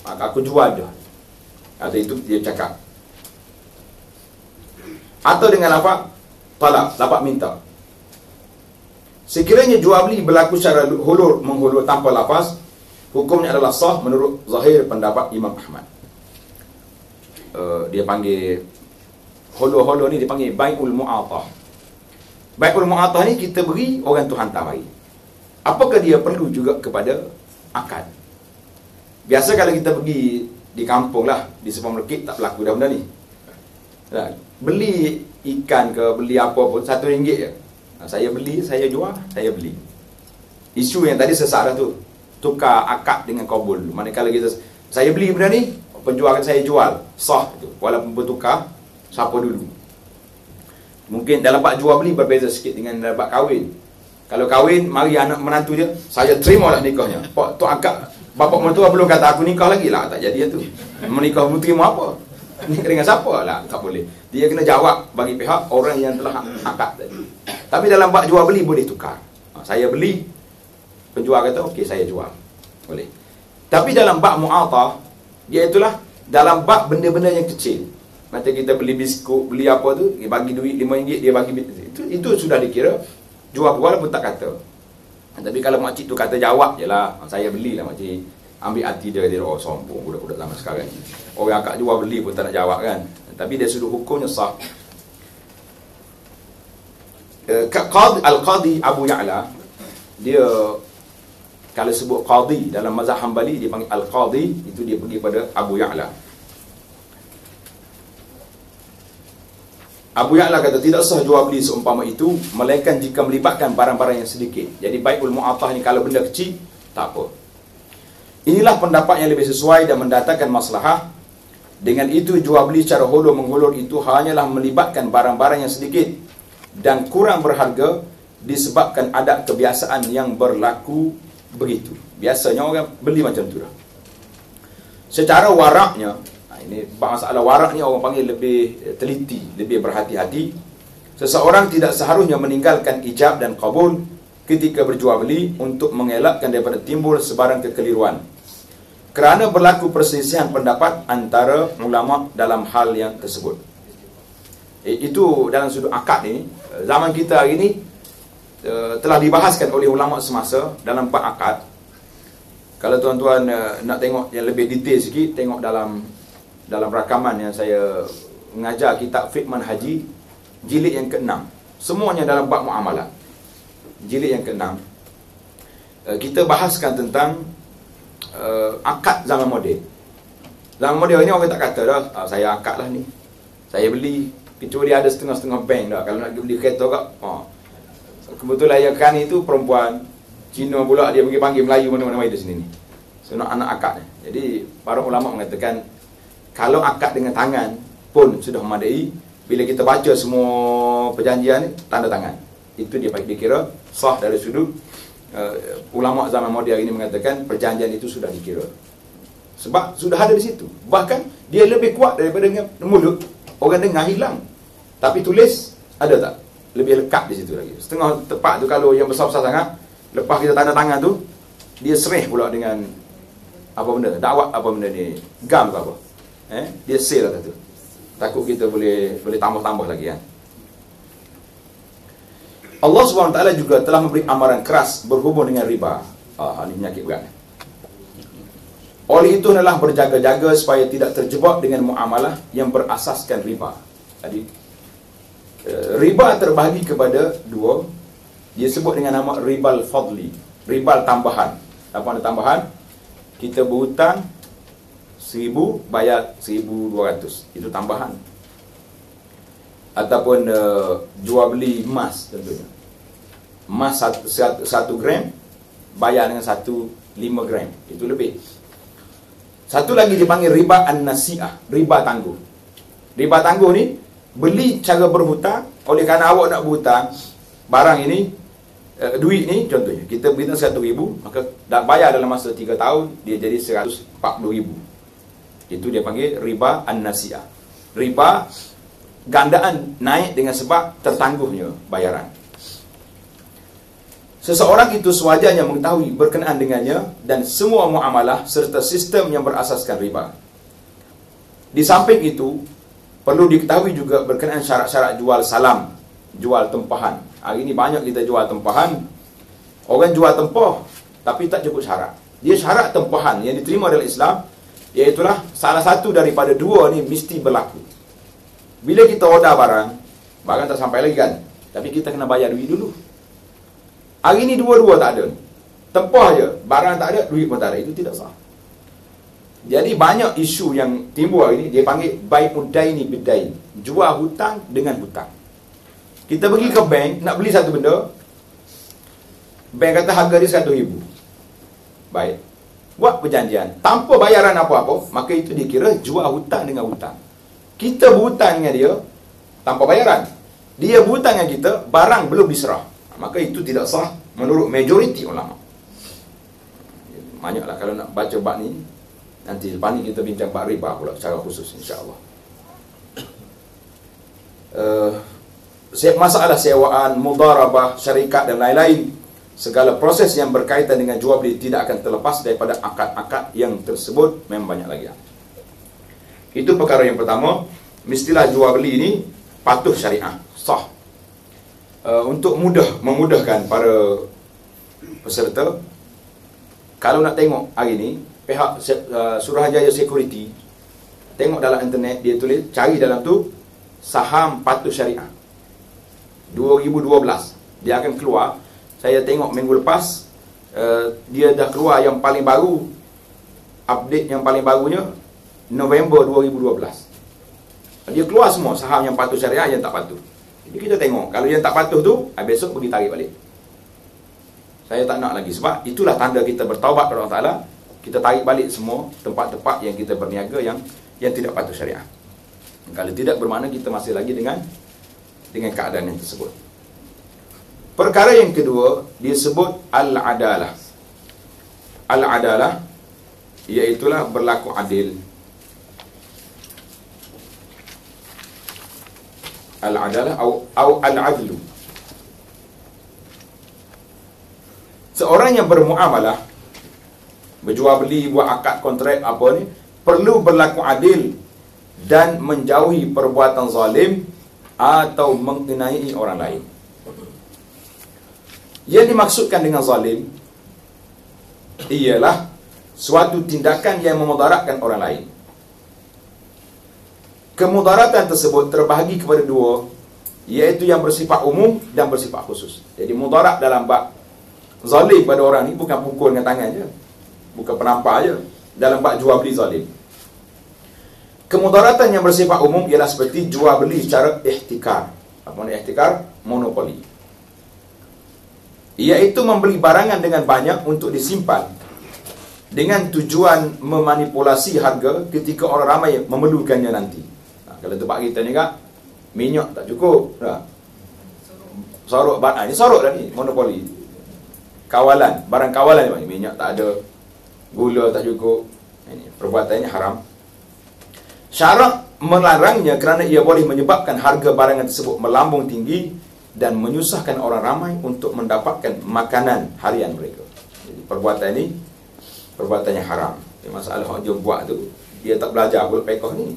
maka aku jual dah, atau itu dia cakap. Atau dengan lafaz talak, lafaz minta. Sekiranya jual beli berlaku secara menghulur tanpa lafaz, hukumnya adalah sah menurut zahir pendapat Imam Ahmad. Dia panggil hulur ni, dia panggil bai'ul mu'atah. Bai'ul mu'atah ni kita beri, orang tu hantar mari. Apakah dia perlu juga kepada akad? Biasa kalau kita pergi di kampung lah, di supermarket tak berlaku dah benda ni. Beli ikan ke, beli apa pun, RM1 je. Saya beli, saya jual, saya beli. Isu yang tadi sesak dah tu, tukar akad dengan kabul. Manakala kita, saya beli benda ni, penjual saya jual, sah itu. Walaupun bertukar, siapa dulu. Mungkin dalam bab jual beli berbeza sikit dengan dalam bab kahwin. Kalau kahwin, mari anak menantu dia, saya terima lah nikahnya. Pak tu akad, bapak mertua belum kata aku nikah lagi lah, tak jadi tu. Menikah, mu terima apa? Nikah dengan siapa lah, tak boleh. Dia kena jawab bagi pihak orang yang telah akad tadi. Tapi dalam bab jual beli boleh tukar. Saya beli, penjual kata okey saya jual, boleh. Tapi dalam bab mu'atah, dia itulah dalam bab benda-benda yang kecil. Macam kita beli biskut, beli apa tu, dia bagi duit RM5, dia bagi itu sudah dikira jual walaupun tak kata. Tapi kalau makcik tu kata jawab je lah, saya belilah makcik, ambil hati dia, sombong budak-budak zaman sekarang. Orang akak jual beli pun tak nak jawab kan. Tapi dia sudah hukumnya sah. Al-Qadi Abu Ya'la, dia kalau sebut qadi dalam mazhab Hambali, dia panggil Al-Qadi, itu dia pergi pada Abu Ya'la. Abu Ya'la kata tidak sah jual beli seumpama itu, melainkan jika melibatkan barang-barang yang sedikit. Jadi bai'ul mu'atah ni kalau benda kecil, tak apa. Inilah pendapat yang lebih sesuai dan mendatangkan maslahah. Dengan itu jual beli secara hulur menghulur itu hanyalah melibatkan barang-barang yang sedikit dan kurang berharga disebabkan adat kebiasaan yang berlaku begitu. Biasanya orang beli macam tu dah. Secara waraknya, ini masalah warak ni orang panggil lebih teliti, lebih berhati-hati. Seseorang tidak seharusnya meninggalkan ijab dan qabul ketika berjual beli untuk mengelakkan daripada timbul sebarang kekeliruan, kerana berlaku perselisihan pendapat antara ulama dalam hal yang tersebut. Itu dalam sudut akad ni, zaman kita hari ni telah dibahaskan oleh ulama semasa dalam bab akad. Kalau tuan-tuan nak tengok yang lebih detail sikit, tengok dalam rakaman yang saya mengajar kitab Fiqh Manhaji jilid yang ke-6. Semuanya dalam bab muamalah. Jilid yang ke-6. kita bahaskan tentang akad zaman moden. Zaman moden ini orang tak kata dah, saya akad lah ni, saya beli, kecuali ada setengah-setengah bank dah. Kalau nak beli kereta kat, kebetulan yang kan itu perempuan Cina pula, dia pergi panggil Melayu mana-mana mai di sini ni. So nak anak akad. Jadi para ulama mengatakan kalau akad dengan tangan pun sudah memadai, bila kita baca semua perjanjian ni tanda tangan, itu dia dikira sah dari sudut ulama zaman moden ini mengatakan perjanjian itu sudah dikira. Sebab sudah ada di situ. Bahkan dia lebih kuat daripada dengan mulut. Orang dengar hilang. Tapi tulis ada tak? Lebih lekat di situ lagi. Setengah tepat tu kalau yang besar-besar sangat, lepas kita tanda tangan tu, dia serih pula dengan apa benda? Dakwat apa benda ni? Gam ke apa? Dia seal lah tu. Takut kita boleh tambah-tambah lagi kan. Allah SWT juga telah memberi amaran keras berhubung dengan riba. Ini penyakit berat. Oleh itu adalah berjaga-jaga supaya tidak terjebak dengan muamalah yang berasaskan riba. Jadi riba terbahagi kepada dua. Dia sebut dengan nama ribal fadli, ribal tambahan. Apa ada tambahan? Kita berhutang 1,000 bayar 1,200. Itu tambahan. Ataupun jual beli emas tentunya. Emas 1 gram bayar dengan 5 gram. Itu lebih. Satu lagi dipanggil riba an-nasi'ah, riba tangguh. Riba tangguh ni beli cara berhutang. Oleh kerana awak nak berhutang barang ini, duit ni contohnya kita beli 100,000, maka dah bayar dalam masa 3 tahun, dia jadi 140,000. Itu dia panggil riba an-nasi'ah. Riba gandaan naik dengan sebab tertangguhnya bayaran. Seseorang itu sewajarnya mengetahui berkenaan dengannya dan semua muamalah serta sistem yang berasaskan riba. Di samping itu, perlu diketahui juga berkenaan syarat-syarat jual salam, jual tempahan. Hari ini banyak kita jual tempahan. Orang jual tempah tapi tak cukup syarat. Dia syarat tempahan yang diterima dalam Islam, iaitulah salah satu daripada dua ni mesti berlaku. Bila kita order barang tak sampai lagi kan, tapi kita kena bayar duit dulu. Hari ni dua-dua tak ada. Tempah je, barang tak ada, duit pun tak ada. Itu tidak sah. Jadi banyak isu yang timbul hari ni, dia panggil bai'ud daini bid-dain. Jual hutang dengan hutang. Kita pergi ke bank nak beli satu benda, bank kata harga dia 100,000. Baik. Buat perjanjian tanpa bayaran apa-apa, maka itu dikira jual hutang dengan hutang. Kita berhutang dengan dia tanpa bayaran. Dia berhutang dengan kita, barang belum diserah. Maka itu tidak sah menurut majoriti ulama. Banyaklah kalau nak baca bab ni. Nanti lepas ni kita bincang bab riba pula secara khusus insya-Allah. Masalah sewaan, mudharabah, syarikat dan lain-lain, segala proses yang berkaitan dengan jual beli tidak akan terlepas daripada akad-akad yang tersebut. Memang banyak lagi. Itu perkara yang pertama. Mestilah jual beli ini patuh syariah, sah. Untuk memudahkan para peserta, kalau nak tengok hari ni, pihak Suruhanjaya Security, tengok dalam internet, dia tulis, cari dalam tu saham patuh syariah 2012. Dia akan keluar. Saya tengok minggu lepas, dia dah keluar yang paling baru, update yang paling barunya November 2012. Dia keluar semua saham yang patuh syariah, yang tak patuh. Jadi kita tengok, kalau yang tak patuh tu, besok pergi tarik balik. Saya tak nak lagi, sebab itulah tanda kita bertaubat kepada Allah Ta'ala. Kita tarik balik semua tempat-tempat yang kita berniaga yang tidak patuh syariah. Kalau tidak, bermakna kita masih lagi dengan keadaan yang tersebut. Perkara yang kedua, dia sebut al-adalah. Al-adalah, iaitulah berlaku adil. Al-adalah atau al-adlu. Seorang yang bermuamalah, berjual beli, buat akad kontrak apa ni, perlu berlaku adil dan menjauhi perbuatan zalim atau mengenai orang lain. Yang dimaksudkan dengan zalim ialah suatu tindakan yang memudaratkan orang lain. Kemudaratan tersebut terbahagi kepada dua, iaitu yang bersifat umum dan bersifat khusus. Jadi mudarat dalam bab zalim pada orang ni bukan pukul dengan tangan je, bukan penampak je. Dalam bab jual beli zalim. Kemudaratan yang bersifat umum ialah seperti jual beli secara ihtikar. Apa makna ihtikar? Monopoli. Iaitu membeli barangan dengan banyak untuk disimpan dengan tujuan memanipulasi harga ketika orang ramai memerlukannya nanti. Kalau tempat kita ni kan, minyak tak cukup dah. Sorok barang, ini sorok dah ni, monopoli. Kawalan, barang kawalan ni, minyak tak ada, gula tak cukup. Ini perbuatannya haram. Syarak melarangnya kerana ia boleh menyebabkan harga barangan tersebut melambung tinggi dan menyusahkan orang ramai untuk mendapatkan makanan harian mereka. Jadi perbuatan ini perbuatannya haram. Masalah orang jom buat tu, dia tak belajar pula fiqh ni.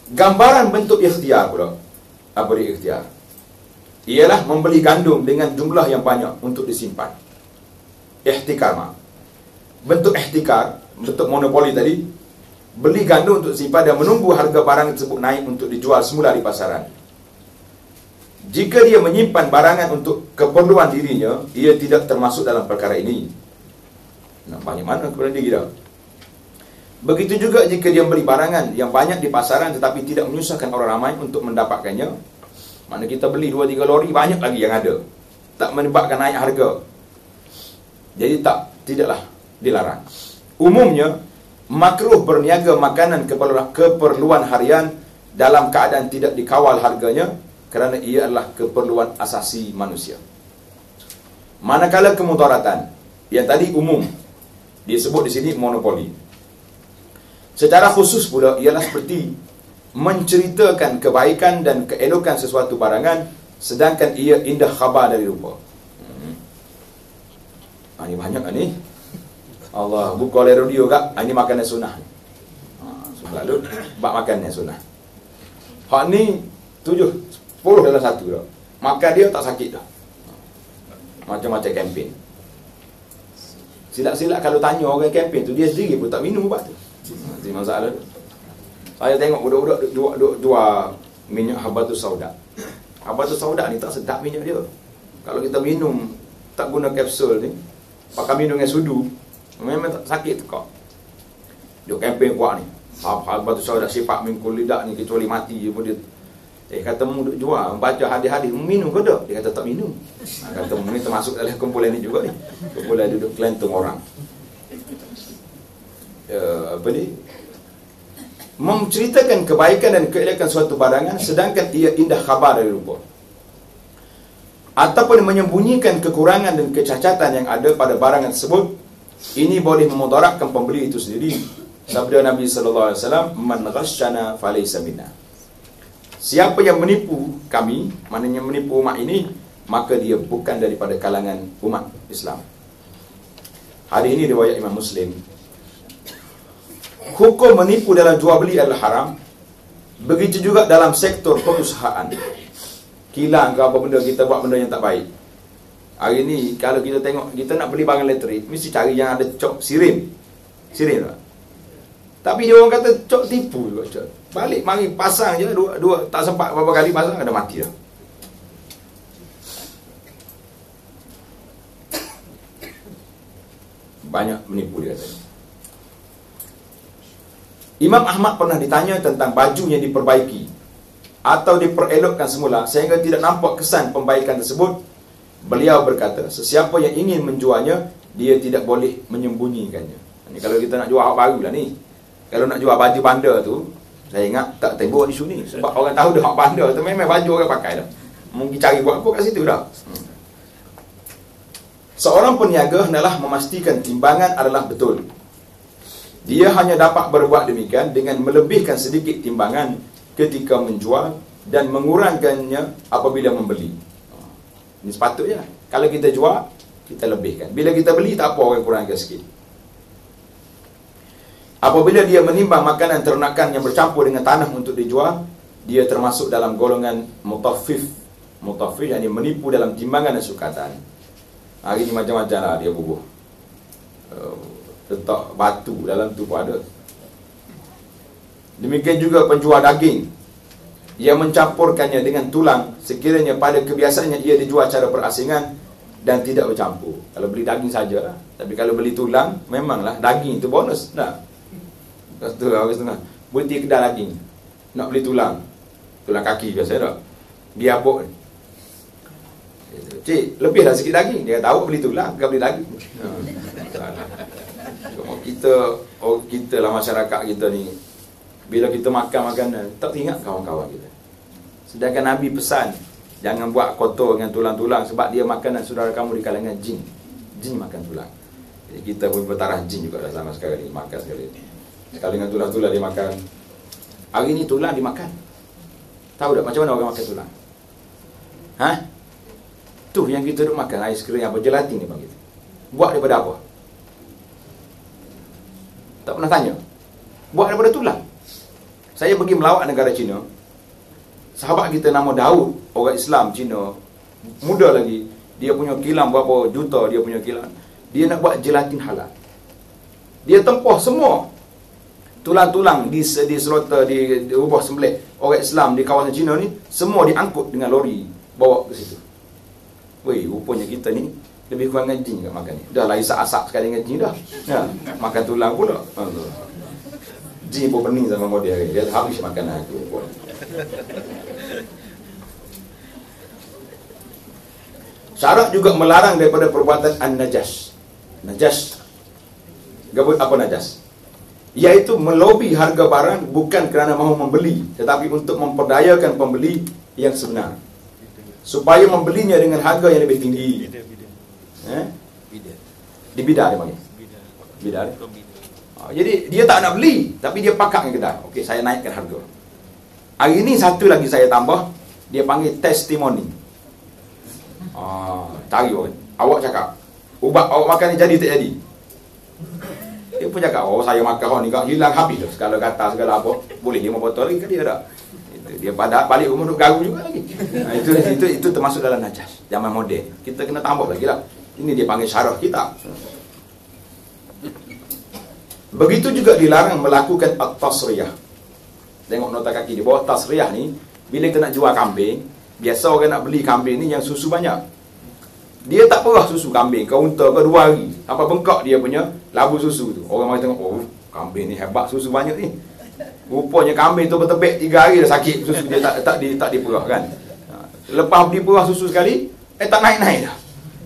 Gambaran bentuk ikhtiar pula. Apa dia ikhtiar? Ialah membeli gandum dengan jumlah yang banyak untuk disimpan. Ihtikar. Bentuk ihtikar, bentuk monopoli tadi, beli gandum untuk simpan dan menunggu harga barang tersebut naik untuk dijual semula di pasaran. Jika dia menyimpan barangan untuk keperluan dirinya, ia tidak termasuk dalam perkara ini. Nampaknya mana keperluan diri dah. Begitu juga jika dia beli barangan yang banyak di pasaran tetapi tidak menyusahkan orang ramai untuk mendapatkannya. Mana kita beli 2-3 lori, banyak lagi yang ada, tak menyebabkan naik harga. Jadi tidaklah dilarang. Umumnya makruh berniaga makanan keperluan harian dalam keadaan tidak dikawal harganya kerana ia adalah keperluan asasi manusia. Manakala kemudaratan yang tadi umum, disebut di sini monopoli. Secara khusus pula ialah seperti menceritakan kebaikan dan keelokan sesuatu barangan sedangkan ia indah khabar dari rupa. Ini banyak ni. Allah buka oleh radio kak, ini makanan sunnah. Lalu bab makannya sunnah. Hak ni 7-10 dalam satu dah. Makan dia tak sakit dah. Macam-macam kempen. Silap-silap kalau tanya orang kempen tu, dia sendiri pun tak minum ubat tu. Itu masalah tu. Saya tengok budak-budak jual minyak habatus sauda. Habatus sauda ni tak sedap minyak dia. Kalau kita minum tak guna kapsul ni, pakai minum dengan sudu, memang tak sakit kok. Dia kempen kuat ni. Habatus sauda sifat mingkul lidah ni kecuali mati je pun dia. Kata mu duk jual, baca hadis-hadis, minum ke tak? Dia kata tak minum. Kata mu ni termasuk dalam kumpulan ni juga ni. Kumpulan duduk kelentung orang. Apa ni? Menceritakan kebaikan dan keelekan suatu barangan sedangkan ia indah khabar dari rupa. Ataupun menyembunyikan kekurangan dan kecacatan yang ada pada barangan tersebut, ini boleh memudaratkan pembeli itu sendiri. Sabda Nabi sallallahu alaihi wasallam, "Man ghasyana falaysa minna." Siapa yang menipu kami, maknanya menipu umat ini, maka dia bukan daripada kalangan umat Islam. Hadis ini riwayat Imam Muslim. Hukum menipu dalam jual beli adalah haram. Begitu juga dalam sektor perusahaan. Kilang ke apa benda, kita buat benda yang tak baik. Hari ni kalau kita tengok, kita nak beli barang elektrik, mesti cari yang ada cok sirin. Sirin tak? Tapi dia orang kata cok tipu juga cok. Balik mari pasang je dua tak sempat berapa kali pasang ada mati dah. Banyak menipu dia kata. Imam Ahmad pernah ditanya tentang baju yang diperbaiki atau diperelokkan semula sehingga tidak nampak kesan pembaikan tersebut. Beliau berkata, sesiapa yang ingin menjualnya, dia tidak boleh menyembunyikannya. Ini kalau kita nak jual hak baru lah ni. Kalau nak jual baju bandar tu, saya ingat tak tembok di sini sebab orang tahu dah hak bandar tu memang baju orang pakai dah. Mungkin cari buat apa kat situ dah. Seorang peniaga hendaklah memastikan timbangan adalah betul. Dia hanya dapat berbuat demikian dengan melebihkan sedikit timbangan ketika menjual dan mengurangkannya apabila membeli. Ini sepatutnya. Kalau kita jual, kita lebihkan. Bila kita beli, tak apa orang kurangkan sikit. Apabila dia menimbang makanan ternakan yang bercampur dengan tanah untuk dijual, dia termasuk dalam golongan mutaffif. Mutaffif yang menipu dalam timbangan dan sukatan. Hari ini macam-macam lah dia bubuh. Letak batu dalam tu pun ada. Demikian juga penjual daging yang mencampurkannya dengan tulang sekiranya pada kebiasaannya ia dijual secara perasingan, dan tidak bercampur. Kalau beli daging sajalah. Tapi kalau beli tulang, memanglah daging itu bonus. Nah, tu orang setengah berhenti kedai daging, nak beli tulang kaki biasa tak? Dia apa? Cik, lebih dah sikit daging. Dia tahu beli tulang, bukan beli daging. Kita lah masyarakat kita ni, bila kita makan makanan, tak ingat kawan-kawan kita. Sedangkan Nabi pesan, jangan buat kotor dengan tulang-tulang, sebab dia makanan saudara kamu di kalangan jin. Jin makan tulang. Jadi kita pun bertarah jin juga dah sama sekarang ni, makan sekali ni. Sekali dengan tulang-tulang dia makan. Hari ni tulang dimakan. Tahu tak macam mana orang makan tulang? Ha? Tu yang kita duk makan, aiskrim apa, gelatin ni panggil. Buat daripada apa? Tak pernah tanya. Buat daripada tulang. Saya pergi melawat negara China. Sahabat kita nama Daud, orang Islam Cina, muda lagi. Dia punya kilang berapa juta, dia punya kilang. Dia nak buat gelatin halal. Dia tempoh semua tulang-tulang di slaughter, di ubah sembelih orang Islam di kawasan China ni, semua diangkut dengan lori bawa ke situ. Weh, rupanya kita ni lebih kurang dengan jin kat makan ni. Dah lah isak-asak sekali dengan jin dah. Ya, makan tulang pula. Jin pun pening sama model ni. Dia habis makanan aku pun. Syarat juga melarang daripada perbuatan an-najas. Najas. Gabut apa najas? Iaitu melobi harga barang bukan kerana mahu membeli, tetapi untuk memperdayakan pembeli yang sebenar, supaya membelinya dengan harga yang lebih tinggi. Di bidar dia panggil. Bidar. Jadi dia tak nak beli, tapi dia pakak dengan kedai. Okey, saya naikkan harga. Hari ini satu lagi saya tambah, dia panggil testimoni. Cari orang. Awak cakap, ubat awak makan ni jadi tak jadi? Dia pun cakap, saya makan ni hilang habis dah. Segala kata, segala apa. Boleh 5 botol lagi ke dia tak? Dia pada balik rumah duk garu juga lagi. Itu termasuk dalam najas. Zaman moden. Kita kena tambah lagi lah. Ini dia panggil syarah kita. Begitu juga dilarang melakukan at-tasriyah. Tengok nota kaki di bawah tasriyah ni. Bila kita nak jual kambing, biasa orang nak beli kambing ni yang susu banyak. Dia tak perah susu kambing, kaunter ke 2 hari. Apa bengkak dia punya labu susu tu. Orang mari tengok, kambing ni hebat, susu banyak ni. Rupanya kambing tu bertepek 3 hari dah sakit, susu dia tak diperah kan. Lepas diperah susu sekali, tak naik-naik dah.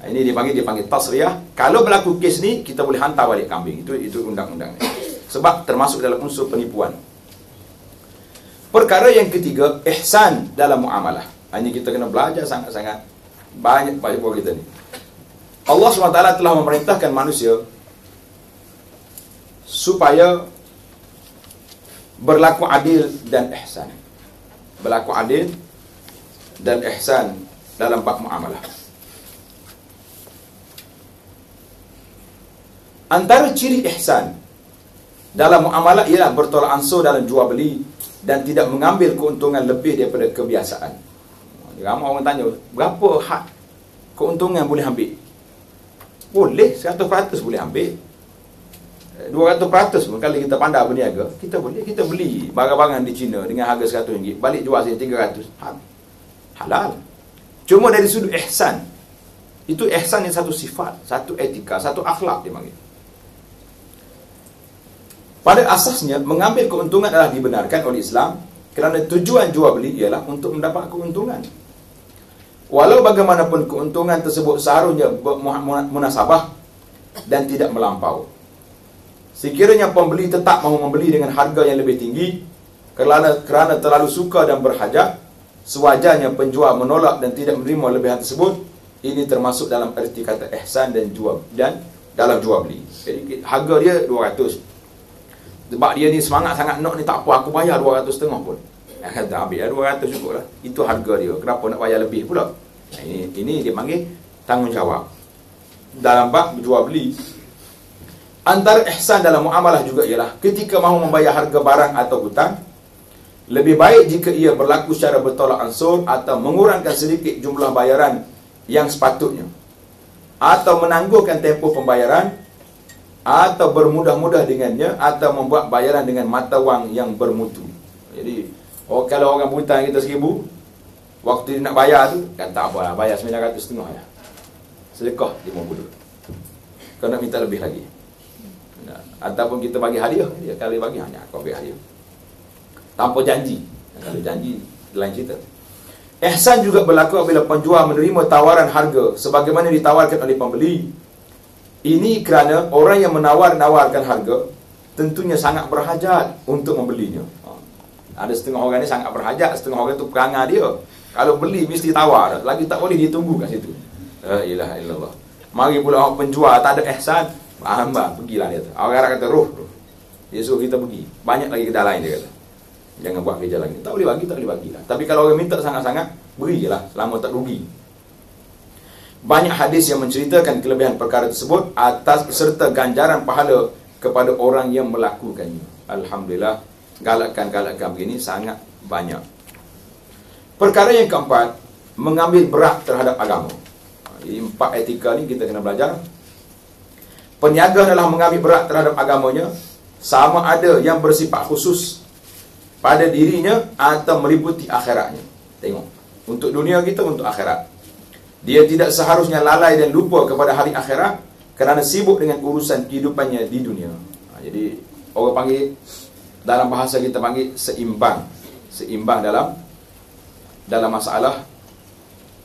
Ini dia panggil tasriyah. Kalau berlaku kes ni, kita boleh hantar balik kambing. Itu undang-undang ni. Sebab termasuk dalam unsur penipuan. Perkara yang ketiga, ihsan dalam muamalah. Hanya kita kena belajar sangat-sangat banyak pada kita ni. Allah SWT telah memerintahkan manusia supaya berlaku adil dan ihsan. Berlaku adil dan ihsan dalam bab muamalah. Antara ciri ihsan dalam muamalah ialah bertolak ansur dalam jual beli dan tidak mengambil keuntungan lebih daripada kebiasaan. Ramai orang tanya, berapa had keuntungan boleh ambil? Boleh, 100% boleh ambil. 200% pun kalau kita pandai berniaga, kita boleh. Kita beli barang-barang di China dengan harga RM100, balik jual sini 300. Halal. Cuma dari sudut ihsan. Itu ihsan yang satu sifat, satu etika, satu akhlak dia panggil. Pada asasnya, mengambil keuntungan adalah dibenarkan oleh Islam kerana tujuan jual beli ialah untuk mendapat keuntungan. Walau bagaimanapun keuntungan tersebut seharusnya munasabah dan tidak melampau. Sekiranya pembeli tetap mahu membeli dengan harga yang lebih tinggi kerana terlalu suka dan berhajat, sewajarnya penjual menolak dan tidak menerima lebihan tersebut. Ini termasuk dalam erti kata ihsan dan dalam jual beli. Jadi harga dia 200. Sebab dia ni semangat sangat nak ni, tak apa aku bayar 200.5 pun. Kata ambil 200 cukup lah. Itu harga dia. Kenapa nak bayar lebih pula? Ini dia panggil tanggungjawab. Dalam bab jual beli, antara ihsan dalam muamalah juga ialah ketika mahu membayar harga barang atau hutang, lebih baik jika ia berlaku secara bertolak ansur atau mengurangkan sedikit jumlah bayaran yang sepatutnya, atau menangguhkan tempoh pembayaran, atau bermudah-mudah dengannya, atau membuat bayaran dengan mata wang yang bermutu. Jadi kalau orang hutang kita 1,000, waktu dia nak bayar tu, kan tak apalah, bayar 900.5 lah. sedekah $50. Kau nak minta lebih lagi. Ataupun kita bagi hadiah, dia kali bagi hanya kau bagi hadiah. Tanpa janji. Kalau janji lain cerita. Ihsan juga berlaku apabila penjual menerima tawaran harga sebagaimana ditawarkan oleh pembeli. Ini kerana orang yang menawarkan harga tentunya sangat berhajat untuk membelinya. Ada setengah orang ni sangat berhajat, setengah orang tu perangai dia. Kalau beli mesti tawar, lagi tak boleh ditunggu kat situ. La ilaha illallah. Mari pula orang penjual tak ada ihsan, hamba pergilah dia. Orang Arab kata roh. Dia suruh kita pergi. Banyak lagi kedai lain dia kata. Jangan buat kerja lagi. Tak boleh bagi lah. Tapi kalau orang minta sangat-sangat, berilah selama tak rugi. Banyak hadis yang menceritakan kelebihan perkara tersebut atas serta ganjaran pahala kepada orang yang melakukannya. Alhamdulillah, galakan-galakan begini sangat banyak. Perkara yang keempat, mengambil berat terhadap agama. Jadi 4 etika ni kita kena belajar. Peniaga adalah mengambil berat terhadap agamanya, sama ada yang bersifat khusus pada dirinya atau meliputi akhiratnya. Tengok, untuk dunia kita, untuk akhirat. Dia tidak seharusnya lalai dan lupa kepada hari akhirat kerana sibuk dengan urusan kehidupannya di dunia. Jadi orang panggil, dalam bahasa kita panggil seimbang. Seimbang dalam masalah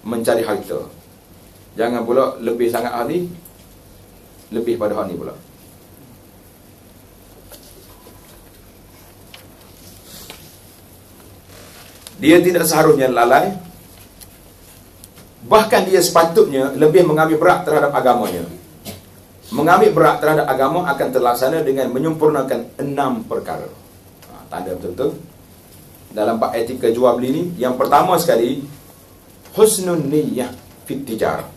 mencari harta. Jangan pula lebih sangat hari, lebih pada hari pula. Dia tidak seharusnya lalai, bahkan dia sepatutnya lebih mengambil berat terhadap agamanya. Mengambil berat terhadap agama akan terlaksana dengan menyempurnakan 6 perkara. Tanda betul-betul dalam 4 etika jual beli ni. Yang pertama sekali, husnun niyyah fit tijarah.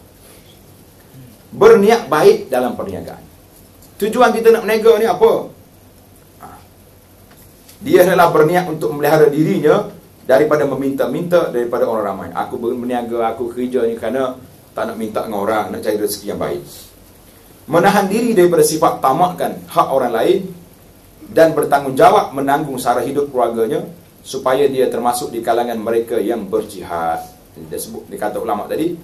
Berniat baik dalam perniagaan. Tujuan kita nak berniaga ni apa? Dia adalah berniat untuk memelihara dirinya daripada meminta-minta daripada orang ramai. Aku berniaga, aku kerja ni kerana tak nak minta dengan orang, nak cari rezeki yang baik. Menahan diri daripada sifat tamakkan hak orang lain dan bertanggungjawab menanggung sara hidup keluarganya supaya dia termasuk di kalangan mereka yang berjihad. Dia sebut, dia kata ulama tadi,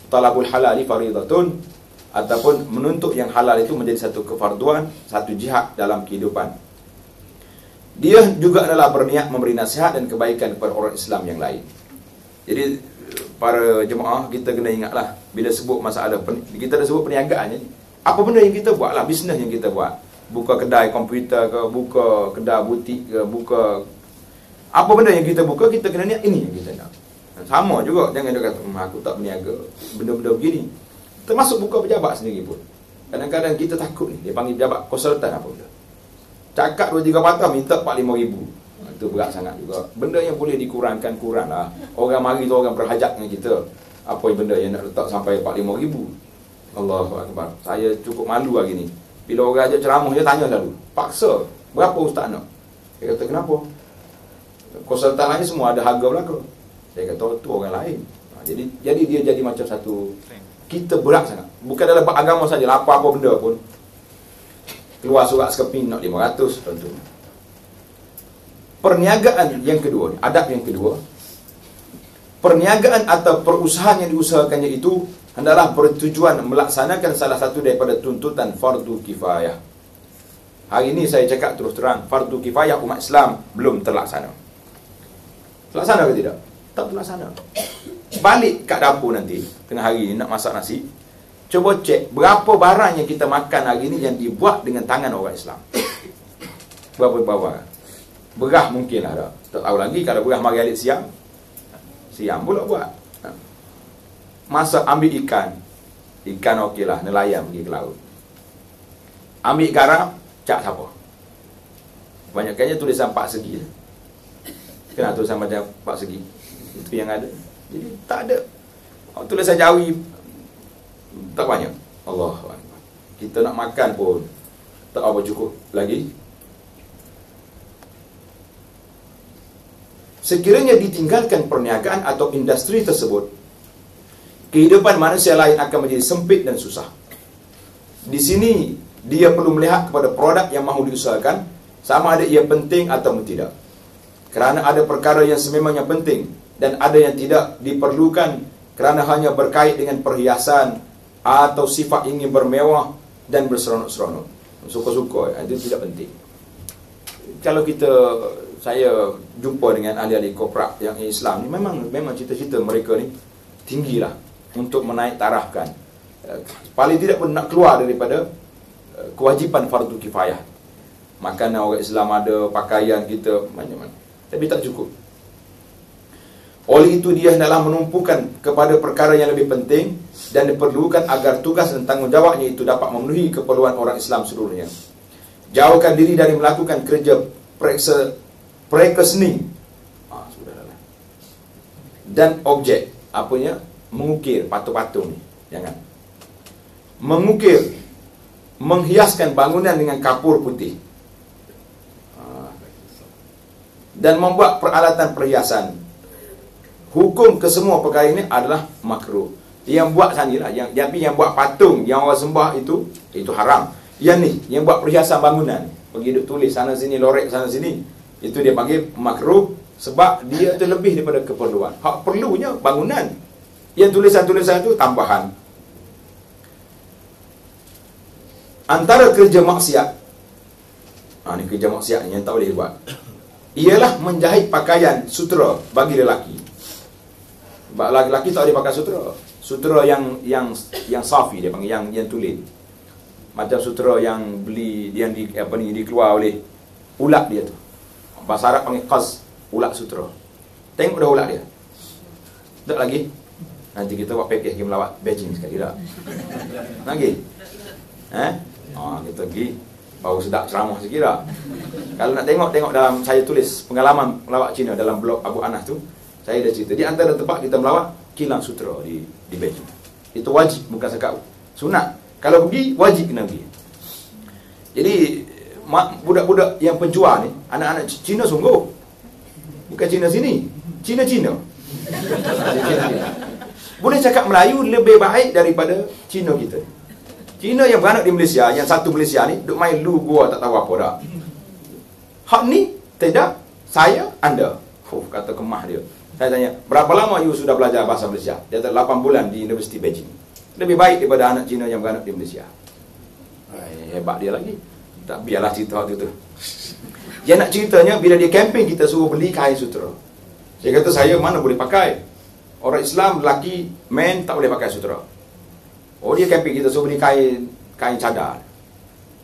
talabul halali faridatun, ataupun menuntut yang halal itu menjadi satu kefarduan, satu jihad dalam kehidupan. Dia juga adalah berniat memberi nasihat dan kebaikan kepada orang Islam yang lain. Jadi para jemaah, kita kena ingatlah bila sebut masalah, kita dah sebut perniagaan ni, apa benda yang kita buat lah, bisnes yang kita buat. Buka kedai komputer ke, buka kedai butik ke, buka apa benda yang kita buka, kita kena niat ini yang kita nak. Sama juga, jangan dia kata aku tak berniaga, benda-benda begini. Termasuk buka pejabat sendiri pun. Kadang-kadang kita takut ni, dia panggil pejabat konsultan apa benda. Cakap 2-3 patah minta 4-5 ribu. Itu berat sangat juga. Benda yang boleh dikurangkan, kuranglah. Orang mari tu orang berhajat dengan kita. Apa benda yang nak letak sampai 4-5 ribu? Allahu Akbar. Saya cukup malu hari ni. Bila orang ajak ceramah, dia tanya selalu, paksa, berapa ustaz nak? Dia kata, kenapa? Konsultan lain semua ada harga belaka. Saya kata, tu orang lain. Jadi dia jadi macam satu, kita berat sangat. Bukan dalam agama saja, apa-apa benda pun. Keluar surat sekeping nak 500 tentu. Perniagaan yang kedua, adab yang kedua, perniagaan atau perusahaan yang diusahakannya itu hendaklah bertujuan melaksanakan salah satu daripada tuntutan fardu kifayah. Hari ini saya cakap terus terang, fardu kifayah umat Islam belum terlaksana. Terlaksana ke tidak? Tak terlaksana. Balik kat dapur nanti, tengah hari ni nak masak nasi, cuba cek berapa barang yang kita makan hari ni yang dibuat dengan tangan orang Islam. Berapa barang? Berah mungkin ada. Tak tahu lagi kalau berah mari alik siang. Siang pula buat. Masak ambil ikan. Ikan okey lah, nelayan pergi ke laut. Ambil garam, cak siapa? Banyakkannya tulisan 4 segi. Kenapa tulisan macam 4 segi? Itu yang ada. Jadi tak ada. Tulisan Jawi tak banyak. Allahu Akbar. Kita nak makan pun tak apa cukup lagi. Sekiranya ditinggalkan perniagaan atau industri tersebut, kehidupan manusia lain akan menjadi sempit dan susah. Di sini dia perlu melihat kepada produk yang mahu diusahakan, sama ada ia penting atau tidak. Kerana ada perkara yang sememangnya penting dan ada yang tidak diperlukan kerana hanya berkait dengan perhiasan, atau sifat ingin bermewah dan berseronok-seronok, suka-suka, itu tidak penting. Kalau saya jumpa dengan ahli-ahli korporat yang Islam ni, memang cita-cita mereka ni tinggilah untuk menaik tarafkan, paling tidak pun nak keluar daripada kewajipan fardu kifayah. Makanan orang Islam ada, pakaian kita macam-macam, tapi tak cukup. Oleh itu dia hendaklah menumpukan kepada perkara yang lebih penting dan diperlukan agar tugas dan tanggungjawabnya itu dapat memenuhi keperluan orang Islam seluruhnya. Jauhkan diri dari melakukan kerja prekesening dan objek, apanya, mengukir patung-patung ni, jangan. Mengukir, menghiaskan bangunan dengan kapur putih, dan membuat peralatan perhiasan. Hukum kesemua perkara ini adalah makruh. Yang buat sanilah, yang buat patung yang orang sembah itu haram. Yang ni, yang buat perhiasan bangunan, pergi duk tulis sana sini, lorek sana sini, itu dia panggil makruh, sebab dia tu lebih daripada keperluan. Hak perlunya bangunan. Yang tulisan-tulisan itu tambahan. Antara kerja maksiat, ni kerja maksiat yang tak boleh buat, ialah menjahit pakaian sutera bagi lelaki. Sebab lelaki tak boleh pakai sutera. Sutera yang safi dia panggil, yang tulis. Macam sutera yang dikeluar oleh ulat dia tu. Bahasa Arab panggil qaz, ulat sutera. Tengok dah ulat dia. Tak lagi. Nanti kita buat package pergi melawat Beijing sekali tak? Lagi? Kita pergi baru sedap ceramah sikit tak? Kalau nak tengok dalam, saya tulis pengalaman melawat Cina dalam blog Abu Anas tu, saya dah cerita. Di antara tempat kita melawat, kilang sutera di Beijing. Itu wajib, bukan sekat sunat. Kalau pergi, wajib kena pergi. Jadi budak-budak yang penjual ni, anak-anak Cina sungguh. Bukan Cina sini, Cina-Cina. Boleh cakap Melayu lebih baik daripada Cina kita. Cina yang beranak di Malaysia, yang satu Malaysia ni, duk main lu gua tak tahu apa dah. Hak ni, tidak, saya, anda. Kata kemah dia. Saya tanya, berapa lama you sudah belajar bahasa Malaysia? Dia kata 8 bulan di Universiti Beijing. Lebih baik daripada anak Cina yang beranak di Malaysia. Hebat dia lagi. Tak, biarlah cerita tu. Dia nak ceritanya, bila dia camping, kita suruh beli kain sutera. Dia kata, saya mana boleh pakai? Orang Islam, lelaki, men tak boleh pakai sutera. Oh, dia camping, kita suruh beli kain cadar.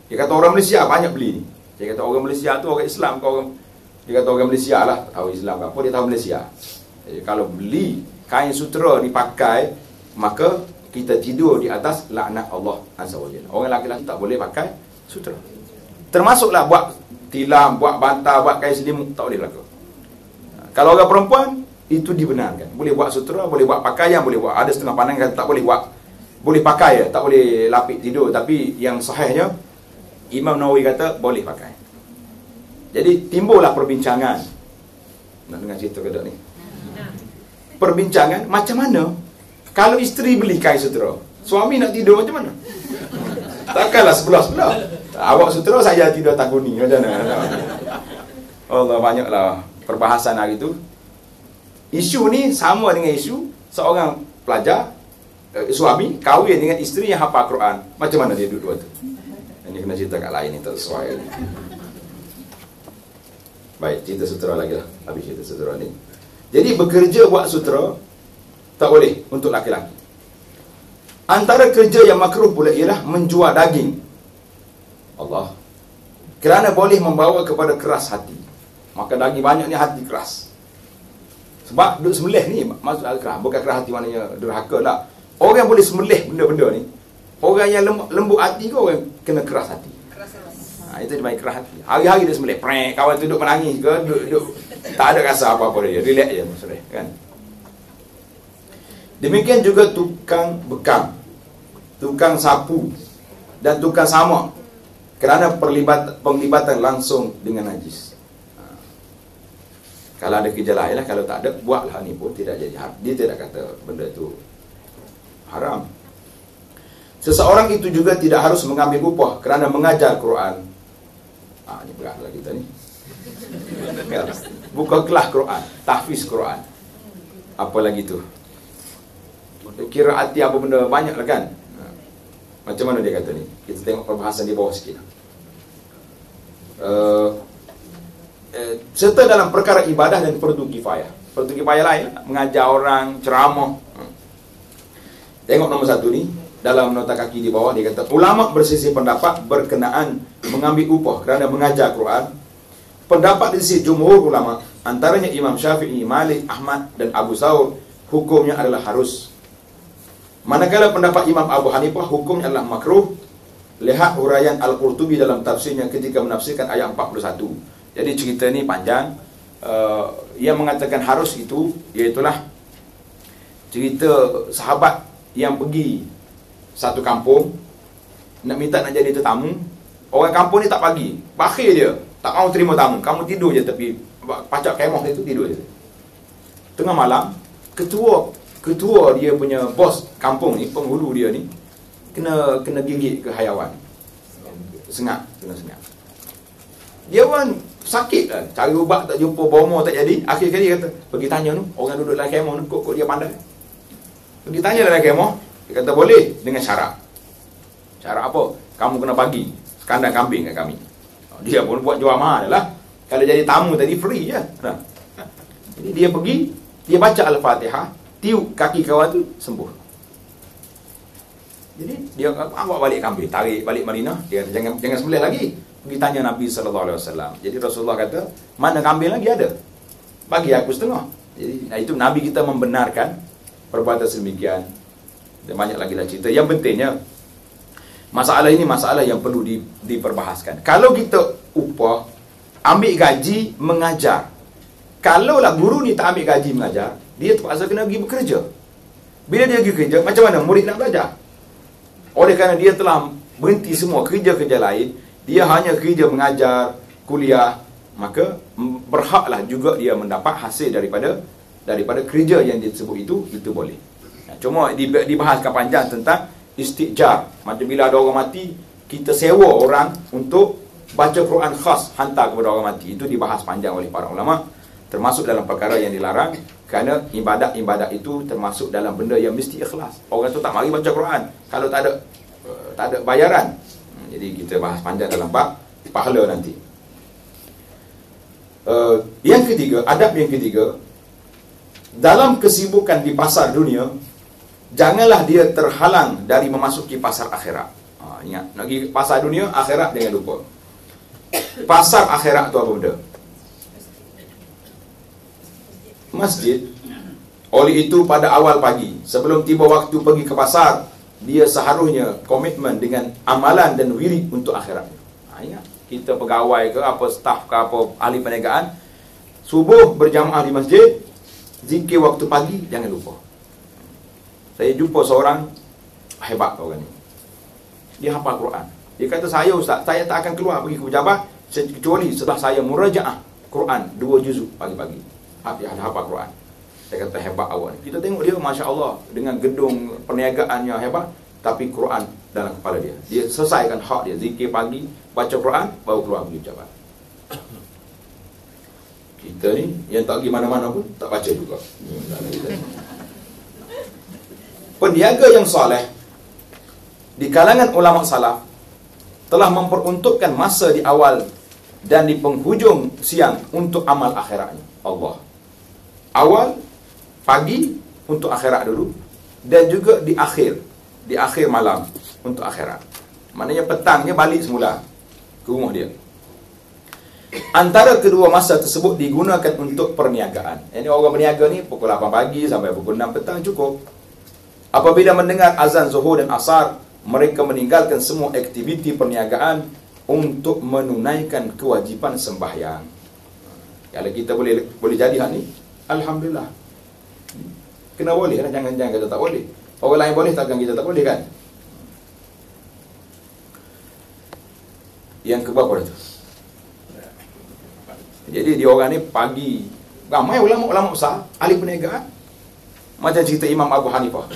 Dia kata, orang Malaysia banyak beli ni. Dia kata, orang Malaysia tu orang Islam ke orang... Dia kata, orang Malaysia lah, tak tahu Islam apa, dia tahu Malaysia. Jadi, kalau beli kain sutera dipakai, maka kita tidur di atas laknat Allah Azza wa Jalla. Orang lelaki-lelaki tak boleh pakai sutera. Termasuklah buat tilam, buat bantal, buat kain selimut, tak boleh berlaku. Kalau orang perempuan, itu dibenarkan. Boleh buat sutera, boleh buat pakaian, boleh buat. Ada setengah pandangan tak boleh buat. Boleh pakai, tak boleh lapik tidur. Tapi yang sahihnya, Imam Nawawi kata, boleh pakai. Jadi, timbullah perbincangan. Nak dengar cerita kedok ni? Perbincangan, macam mana kalau isteri beli kain sutera, suami nak tidur macam mana? Takkanlah sebelah-sebelah. Awak sutera, saya tidur tanguni. Macam mana? Allah, banyaklah perbahasan hari tu. Isu ni sama dengan isu seorang pelajar, suami kahwin dengan isteri yang hafal Quran. Macam mana dia duduk tu? Ini kena cerita kat lain ni, tak sesuai. Baik, cerita sutera lagi lah. Habis cerita sutera ni. Jadi bekerja buat sutera tak boleh untuk laki-laki. Antara kerja yang makruh pula ialah menjual daging. Allah. Kerana boleh membawa kepada keras hati. Maka daging banyak ni hati keras. Sebab duk sembelih ni maksud keras, bukan keras hati maknanya derhaka lah. Orang yang boleh sembelih benda-benda ni, orang yang lembut hati ke orang kena keras hati. Itu dia main keras hati. Hari-hari dia sembelih, prank, kawan tu duk menangis ke, duk tak ada rasa apa-apa dia, relax je maksudnya, kan. Demikian juga tukang bekam, tukang sapu dan tukang samak, kerana penglibatan langsung dengan najis. Kalau ada kerja lain lah, kalau tak ada, buatlah ni pun tidak jadi haram. Dia tidak kata benda itu haram. Seseorang itu juga tidak harus mengambil upah kerana mengajar Quran. Ini beratlah kita ni. Buka kelas Quran, tahfiz Quran. Apa lagi tu? Kiraati apa benda, banyak lah kan. Macam mana dia kata ni? Kita tengok perbahasan di bawah sikit. Serta dalam perkara ibadah dan fardu kifayah. Fardu kifayah lain, mengajar orang, ceramah. Tengok nombor 1 ni, dalam nota kaki di bawah dia kata, ulama berselisih pendapat berkenaan mengambil upah kerana mengajar Quran. Pendapat di sisi jumhur ulama, antaranya Imam Syafi'i, Malik, Ahmad dan Abu Thawr, hukumnya adalah harus. Manakala pendapat Imam Abu Hanifah, hukumnya adalah makruh. Lihat huraian Al-Qurtubi dalam tafsirnya ketika menafsirkan ayat 41. Jadi cerita ni panjang. Yang mengatakan harus itu, iaitulah cerita sahabat yang pergi satu kampung, nak minta nak jadi tetamu. Orang kampung ni tak bagi, bakhil dia, tak mahu terima tamu. Kamu tidur je tepi pacak kemah itu, tidur je. Tengah malam, ketua dia punya bos kampung ni, penghulu dia ni, kena gigit ke hayawan. Kena sengat. Dia pun sakit lah, cari ubat tak jumpa, bomo tak jadi. Akhir kali dia kata, pergi tanya tu, orang duduk dalam kemah tu, kok dia pandai. Pergi tanya dalam kemah, dia kata boleh dengan syarat. Syarat apa? Kamu kena bagi kandang kambing kat kami. Dia pun buat jual mahal lah. Kalau jadi tamu tadi free je. Jadi dia pergi, dia baca Al-Fatihah, tiup kaki kawan tu, sembuh. Jadi dia bawa balik kambing, tarik balik Madinah. Dia kata jangan sembelih lagi. Pergi tanya Nabi SAW. Jadi Rasulullah kata, mana kambing lagi ada? Bagi aku setengah. Jadi itu Nabi kita membenarkan perbuatan sedemikian. Dan banyak lagi lah cerita. Yang pentingnya, masalah ini masalah yang perlu diperbahaskan. Kalau kita upah, ambil gaji mengajar. Kalaulah guru ni tak ambil gaji mengajar, dia terpaksa kena pergi bekerja. Bila dia pergi kerja, macam mana murid nak belajar? Oleh kerana dia telah berhenti semua kerja-kerja lain, dia hanya kerja mengajar, kuliah, maka berhaklah juga dia mendapat hasil daripada kerja yang disebut itu boleh. Cuma dibahaskan panjang tentang istijar. Macam bila ada orang mati, kita sewa orang untuk baca Quran khas hantar kepada orang mati. Itu dibahas panjang oleh para ulama, termasuk dalam perkara yang dilarang, kerana ibadat itu termasuk dalam benda yang mesti ikhlas. Orang tu tak mari baca Quran kalau tak ada bayaran. Jadi kita bahas panjang dalam bab pahala nanti. Yang ketiga, adab yang ketiga, dalam kesibukan di pasar dunia, janganlah dia terhalang dari memasuki pasar akhirat. Ingat, nak pergi pasar dunia, akhirat jangan lupa. Pasar akhirat tu apa benda? Masjid. Oleh itu pada awal pagi, sebelum tiba waktu pergi ke pasar, dia seharusnya komitmen dengan amalan dan wirid untuk akhirat. Ingat, kita pegawai ke apa, staf ke apa, ahli perniagaan, subuh berjamaah di masjid, zikir waktu pagi jangan lupa. Saya jumpa seorang hebat orang ni. Dia hafal Quran. Dia kata, saya ustaz, saya tak akan keluar pergi ke pejabat kecuali setelah saya murajaah Quran 2 juzuk pagi-pagi. Dia hafal Quran. Saya kata, hebat awak ni. Kita tengok dia, Masya Allah, dengan gedung perniagaan yang hebat, tapi Quran dalam kepala dia. Dia selesaikan hak dia, zikir pagi, baca Quran, baru keluar pergi pejabat. Kita ni, yang tak pergi mana-mana pun, tak baca juga. Peniaga yang soleh di kalangan ulama salaf telah memperuntukkan masa di awal dan di penghujung siang untuk amal akhiratnya. Allah. Awal pagi untuk akhirat dulu, dan juga di akhir malam untuk akhirat. Maknanya petangnya balik semula ke rumah dia. Antara kedua masa tersebut digunakan untuk perniagaan. Ini orang berniaga ni pukul 8 pagi sampai pukul 6 petang cukup. Apabila mendengar azan zuhur dan asar, mereka meninggalkan semua aktiviti perniagaan untuk menunaikan kewajipan sembahyang. Kalau kita boleh jadi hak ni, alhamdulillah. Kena boleh lah, jangan kata tak boleh. Orang lain boleh, takkan kita tak boleh kan? Yang keberapa tu? Jadi dia orang ni pagi, ramai ulama-ulama besar, ahli perniagaan. Macam cerita Imam Abu Hanifah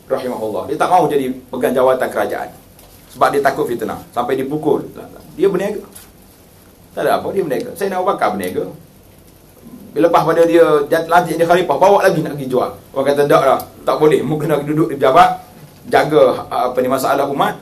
rahimahullah, dia tak mahu jadi pegang jawatan kerajaan sebab dia takut fitnah, sampai dipukul. Dia berniaga. Tak ada apa, dia berniaga. Saya nak bakar berniaga. Lepas pada dia lantik jadi khalifah, bawa lagi nak pergi jual. Orang kata tak lah, tak boleh, mu kena duduk di pejabat, jaga masalah umat.